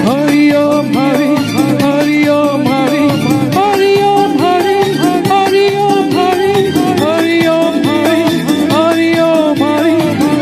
हरि ओम हरि हरि ओम हरि हरि ओम हरि हरि ओम हरि हरि ओम हरि हरि ओम हरि हरि ओम हरि ओम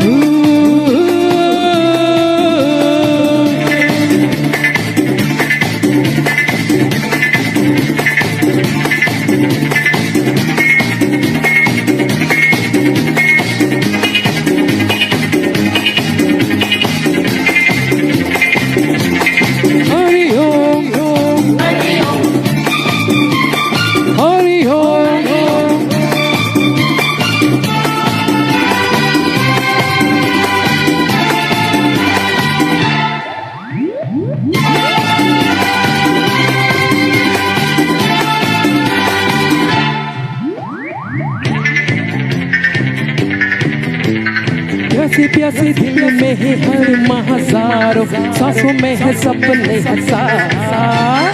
प्यासी प्यासी दिल में है हर हजारों सांसों में है सपने हजार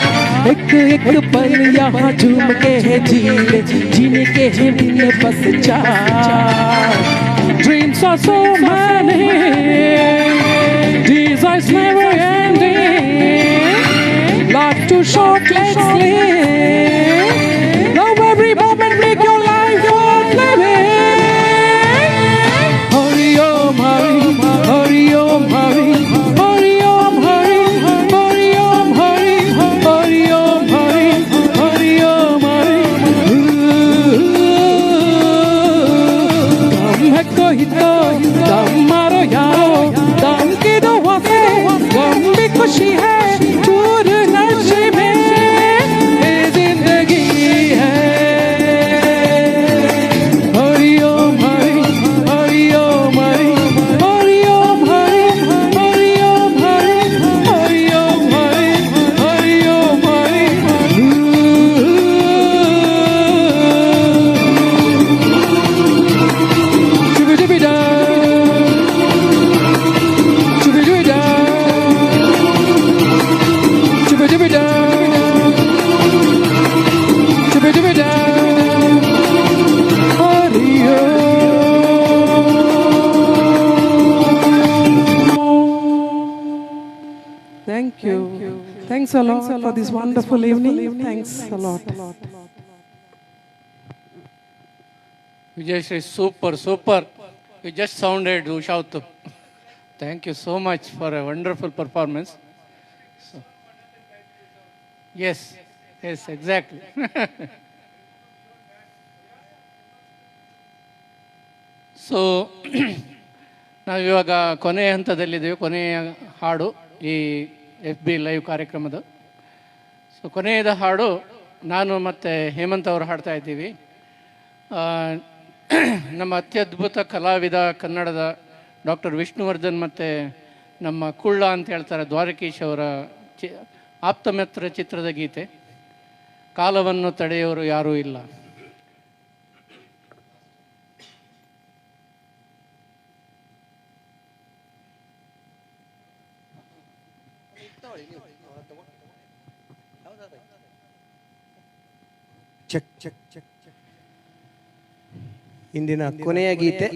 एक एक पल यहाँ झूम के है जीने जीने के है दिन बस चार Dreams are so many Desires never ending Life too short, let's live Love every moment, make your life worth living Hari Om Hari, Hari Om Hari, Hari Om Hari, Hari Om Hari, Hari Om Hari, Hari Om Hari. दम है कोई तो दम मारो यारो दम की दुआ से गम भी खुशी है चूर नशे में ये जिंदगी है Hari Om Hari Hari Om Hari Hari Om Hari Hari Om Hari Hari Om Hari Hari Om Hari Chubidubida Chubidubida Chubidubida Chubidubida Hari Thank you. Thanks a lot for this wonderful evening. Thanks a lot. Vijay Shri, super. You just sounded Usha Uttup. Thank you so much for a wonderful performance. So, yes, exactly. So ನಾವಿವಾಗ ಕೊನೆಯ ಹಂತದಲ್ಲಿದ್ದೇವೆ, ಕೊನೆಯ ಹಾಡು ಈ FB ಲೈವ್ ಕಾರ್ಯಕ್ರಮದ. ಸೊ ಕೊನೆಯದ ಹಾಡು ನಾನು ಮತ್ತು ಹೇಮಂತ್ ಅವರು ಹಾಡ್ತಾ ಇದ್ದೀವಿ. ನಮ್ಮ ಅತ್ಯದ್ಭುತ ಕಲಾವಿದ ಕನ್ನಡದ ಡಾಕ್ಟರ್ ವಿಷ್ಣುವರ್ಧನ್ ಮತ್ತು ನಮ್ಮ ಕುಳ್ಳ ಅಂತ ಹೇಳ್ತಾರೆ ದ್ವಾರಕೀಶ್ ಅವರ ಆಪ್ತಮಿತ್ರ ಚಿತ್ರದ ಗೀತೆ ಕಾಲವನ್ನು ತಡೆಯೋರು ಯಾರೂ ಇಲ್ಲ. ಚೆಕ್ ಚೆಕ್ ಚೆಕ್ ಇಂದಿನ ಕೊನೆಯ ಗೀತೆ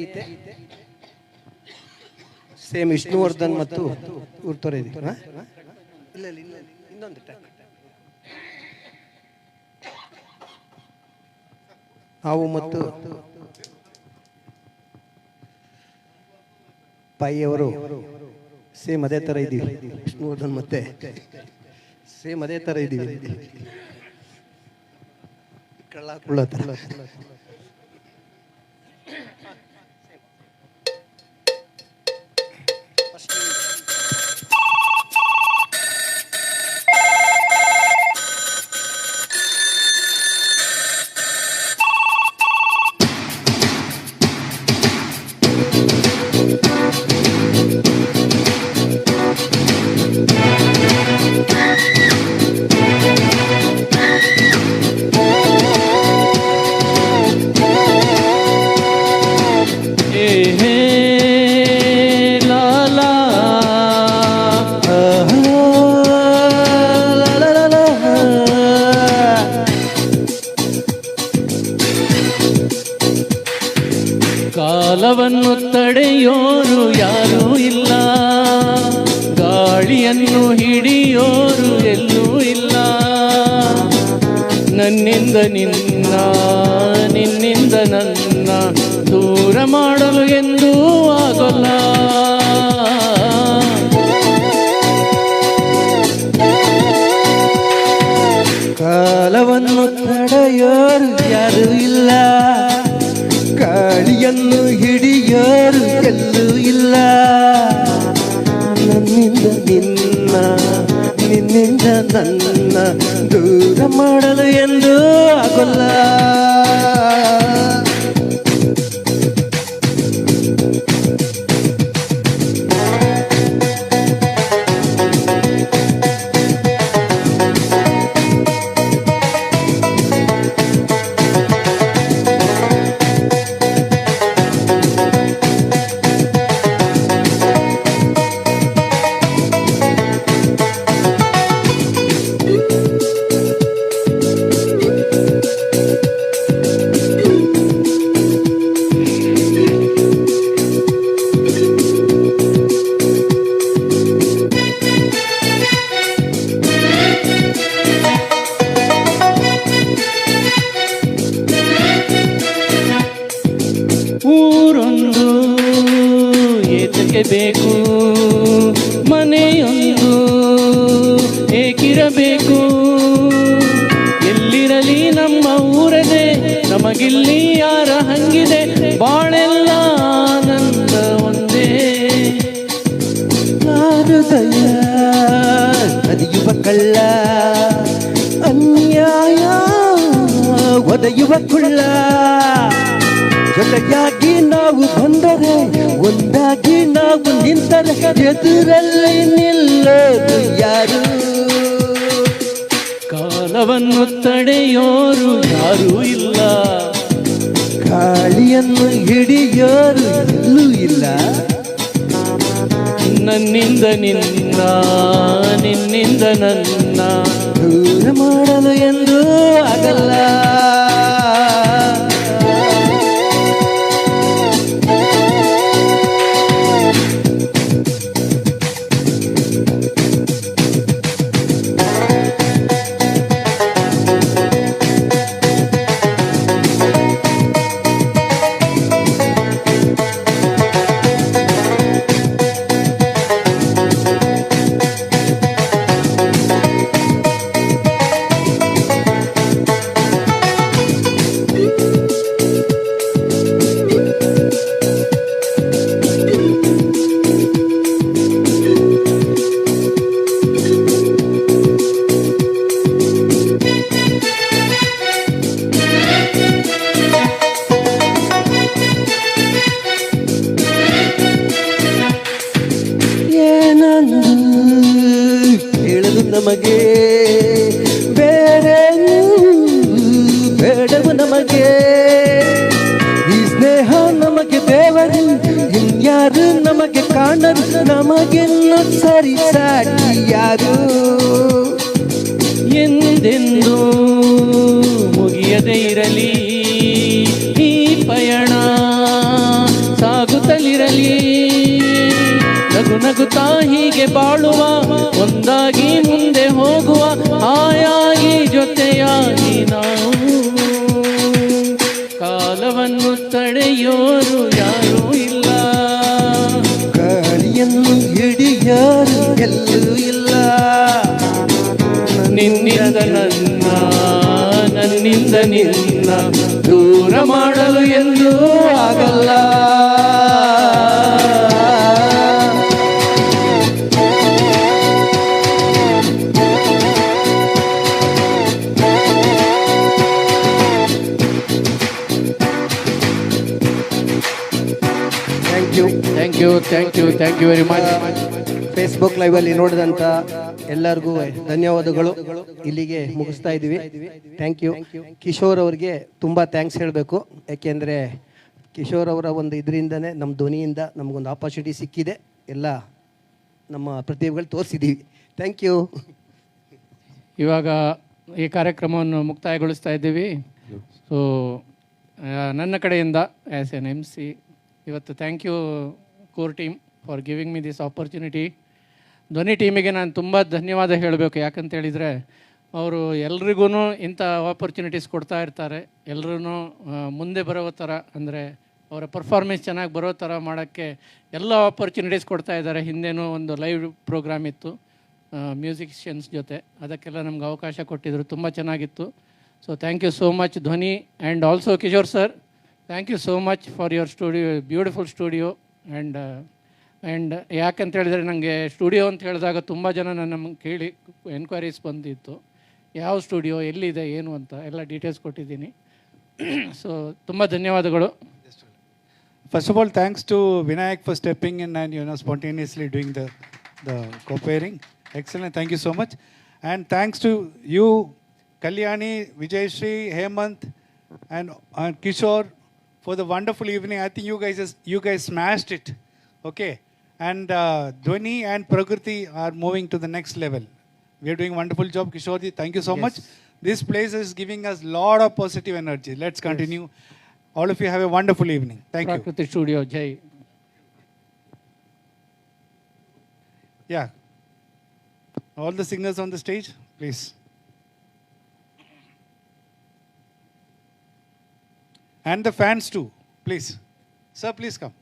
ಸೇಮ್ ವಿಷ್ಣುವರ್ಧನ್ ಮತ್ತು ಉರ್ತೋರೆ ಇನ್ನೊಂದು ನಾವು ಮತ್ತು ಪೈ ಅವರು ಸೇಮ್ ಅದೇ ಥರ ಇದ್ದೀವಿ. ವಿಷ್ಣುವರ್ಧನ್ ಮತ್ತೆ ಸೇಮ್ ಅದೇ ಥರ ಇದ್ದೀವಿ. ಕಳ್ಳ ಕುಳ್ಳತ್ರ ಕಾಲವನ್ನು ತಡೆಯೋರು ಯಾರೂ ಇಲ್ಲ, ಗಾಳಿಯನ್ನು ಹಿಡಿಯೋರು ಎಲ್ಲೂ ಇಲ್ಲ. ನನ್ನಿಂದ ನಿನ್ನ, ನಿನ್ನಿಂದ ನನ್ನ ದೂರ ಮಾಡಲು ಎಂದೂ ಆಗೋಲ್ಲ. ಕಾಲವನ್ನು ತಡೆಯೋರು ಯಾರು ಇಲ್ಲ, ಗಾಳಿಯನ್ನು ಹಿಡಿಯೋರು ಎಲ್ಲೂ ಇಲ್ಲ. ನನ್ನಿಂದ ನಿನ್ನ, ನಿನ್ನಿಂದ ನನ್ನ ದೂರ ಮಾಡಲು ಎಂದು ಆಗೋಲ್ಲ. ಊರೊಂದು ಏತಕ್ಕೆ ಬೇಕು, ಮನೆಯೊಂದು ಏಕಿರಬೇಕು. ಎಲ್ಲಿರಲಿ ನಮ್ಮ ಊರದೆ, ನಮಗಿಲ್ಲಿ ಯಾರ ಹಂಗಿದೆ. ಬಾಳೆಲ್ಲ ಆನಂದ ಒಂದೇ. ಹೃದಯ ಹರಿಯುವ ಕಳ್ಳ, ಅನ್ಯಾಯ ಒದೆಯುವ ಕುಳ್ಳ. ಜೊತೆಯಾಗಿ ನಾವು ಬಂದರೆ, ಒಂದಾಗಿ ನಾವು ನಿಂತರೆ, ಎದುರಲ್ಲಿ ನಿಲ್ಲೋದು ಯಾರು? ಕಾಲವನ್ನು ತಡೆಯೋರು ಯಾರೂ ಇಲ್ಲ, ಗಾಳಿಯನ್ನು ಹಿಡಿಯೋರು ಎಲ್ಲೂ ಇಲ್ಲ. ನನ್ನಿಂದ ನಿನ್ನ, ನಿನ್ನಿಂದ ನನ್ನ ದೂರ ಮಾಡಲು ಎಂದು ಆಗಲ್ಲ. ಹೇಳಲು ನಮಗೆ ಬೇರೆ ಬೇಡವು ನಮಗೆ. ಈ ಸ್ನೇಹ ನಮಗೆ ದೇವರು, ಇನ್ಯಾರು ನಮಗೆ ಕಾಣರು. ನಮಗೆನ್ನು ಸರಿ ಸಾಟಿ ಯಾರು? ಎಂದೆಂದು ಮುಗಿಯದೇ ಇರಲಿ ಈ ಪಯಣ, ಸಾಗುತ್ತಲಿರಲಿ. ನಗು ನಗುತ್ತಾ ಹೀಗೆ ಬಾಳುವ, ಒಂದಾಗಿ ಮುಂದೆ ಹೋಗುವ, ಆಯಾಗಿ ಜೊತೆಯಾಗಿ ನಾವು. ಕಾಲವನ್ನು ತಡೆಯೋರು ಯಾರೂ ಇಲ್ಲ, ಗಾಳಿಯನ್ನು ಹಿಡಿಯೋರು ಎಲ್ಲೂ ಇಲ್ಲ. ನಿನ್ನಿಂದ ನನ್ನ, ನನ್ನಿಂದ ನನ್ನಿಂದ ನಿನ್ನ ದೂರ ಮಾಡಲು ಎಂದೂ ಆಗಲ್ಲ. Thank you. Thank you very much. Facebook ಲೈವಲ್ಲಿ ನೋಡಿದಂಥ ಎಲ್ಲರಿಗೂ ಧನ್ಯವಾದಗಳು. ಇಲ್ಲಿಗೆ ಮುಗಿಸ್ತಾ ಇದ್ದೀವಿ. Thank you. ಕಿಶೋರ್ ಅವರಿಗೆ ತುಂಬ ಥ್ಯಾಂಕ್ಸ್ ಹೇಳಬೇಕು. ಯಾಕೆಂದರೆ ಕಿಶೋರ್ ಅವರ ಒಂದು ಇದರಿಂದನೇ ನಮ್ಮ ಧ್ವನಿಯಿಂದ ನಮಗೊಂದು ಆಪರ್ಚುನಿಟಿ ಸಿಕ್ಕಿದೆ. ಎಲ್ಲ ನಮ್ಮ ಪ್ರತಿಭೆಗಳು ತೋರಿಸಿದ್ದೀವಿ. Thank you. ಇವಾಗ ಈ ಕಾರ್ಯಕ್ರಮವನ್ನು ಮುಕ್ತಾಯಗೊಳಿಸ್ತಾ ಇದ್ದೀವಿ. ಸೊ ನನ್ನ ಕಡೆಯಿಂದ ಆ್ಯಸ್ ಎನ್ MC ಇವತ್ತು thank you core team for giving me this opportunity. Dhwani ಟೀಮಿಗೆ ನಾನು ತುಂಬ ಧನ್ಯವಾದ ಹೇಳಬೇಕು. ಯಾಕಂತ ಹೇಳಿದರೆ ಅವರು ಎಲ್ರಿಗೂ ಇಂಥ ಆಪರ್ಚುನಿಟೀಸ್ ಕೊಡ್ತಾ ಇರ್ತಾರೆ. ಎಲ್ಲರೂ ಮುಂದೆ ಬರೋ ಥರ, ಅಂದರೆ ಅವರ ಪರ್ಫಾರ್ಮೆನ್ಸ್ ಚೆನ್ನಾಗಿ ಬರೋ ಥರ ಮಾಡೋಕ್ಕೆ ಎಲ್ಲ ಆಪರ್ಚುನಿಟೀಸ್ ಕೊಡ್ತಾ ಇದ್ದಾರೆ. ಹಿಂದೇನೂ ಒಂದು ಲೈವ್ ಪ್ರೋಗ್ರಾಮ್ ಇತ್ತು ಮ್ಯೂಸಿಷಿಯನ್ಸ್ ಜೊತೆ, ಅದಕ್ಕೆಲ್ಲ ನಮ್ಗೆ ಅವಕಾಶ ಕೊಟ್ಟಿದ್ದರು. ತುಂಬ ಚೆನ್ನಾಗಿತ್ತು. So thank you so much Dhwani. And also Kishore sir, thank you so much for your studio, beautiful studio. And ಯಾಕಂತ ಹೇಳಿದರೆ ನನಗೆ ಸ್ಟುಡಿಯೋ ಅಂತ ಹೇಳಿದಾಗ ತುಂಬ ಜನ ನಮಗೆ ಕೇಳಿ ಎನ್ಕ್ವೈರೀಸ್ ಬಂದಿತ್ತು, ಯಾವ ಸ್ಟುಡಿಯೋ, ಎಲ್ಲಿದೆ, ಏನು ಅಂತ ಎಲ್ಲ ಡೀಟೇಲ್ಸ್ ಕೊಟ್ಟಿದ್ದೀನಿ. ಸೊ ತುಂಬ ಧನ್ಯವಾದಗಳು. First of all, thanks to Vinayak for stepping in and spontaneously doing the co-pairing. Excellent, thank you so much. And thanks to you, Kalyani, Vijayshri, Hemant, and Kishore for the wonderful evening. I think you guys smashed it. Okay, and Dhwani and Prakriti are moving to the next level. We are doing a wonderful job, Kishore. Thank you so much. This place is giving us lot of positive energy. Let's continue. All of you have a wonderful evening. Thank you. Prakriti Studio, Jai. Yeah. All the singers on the stage, please. And the fans too, please. Sir, please come.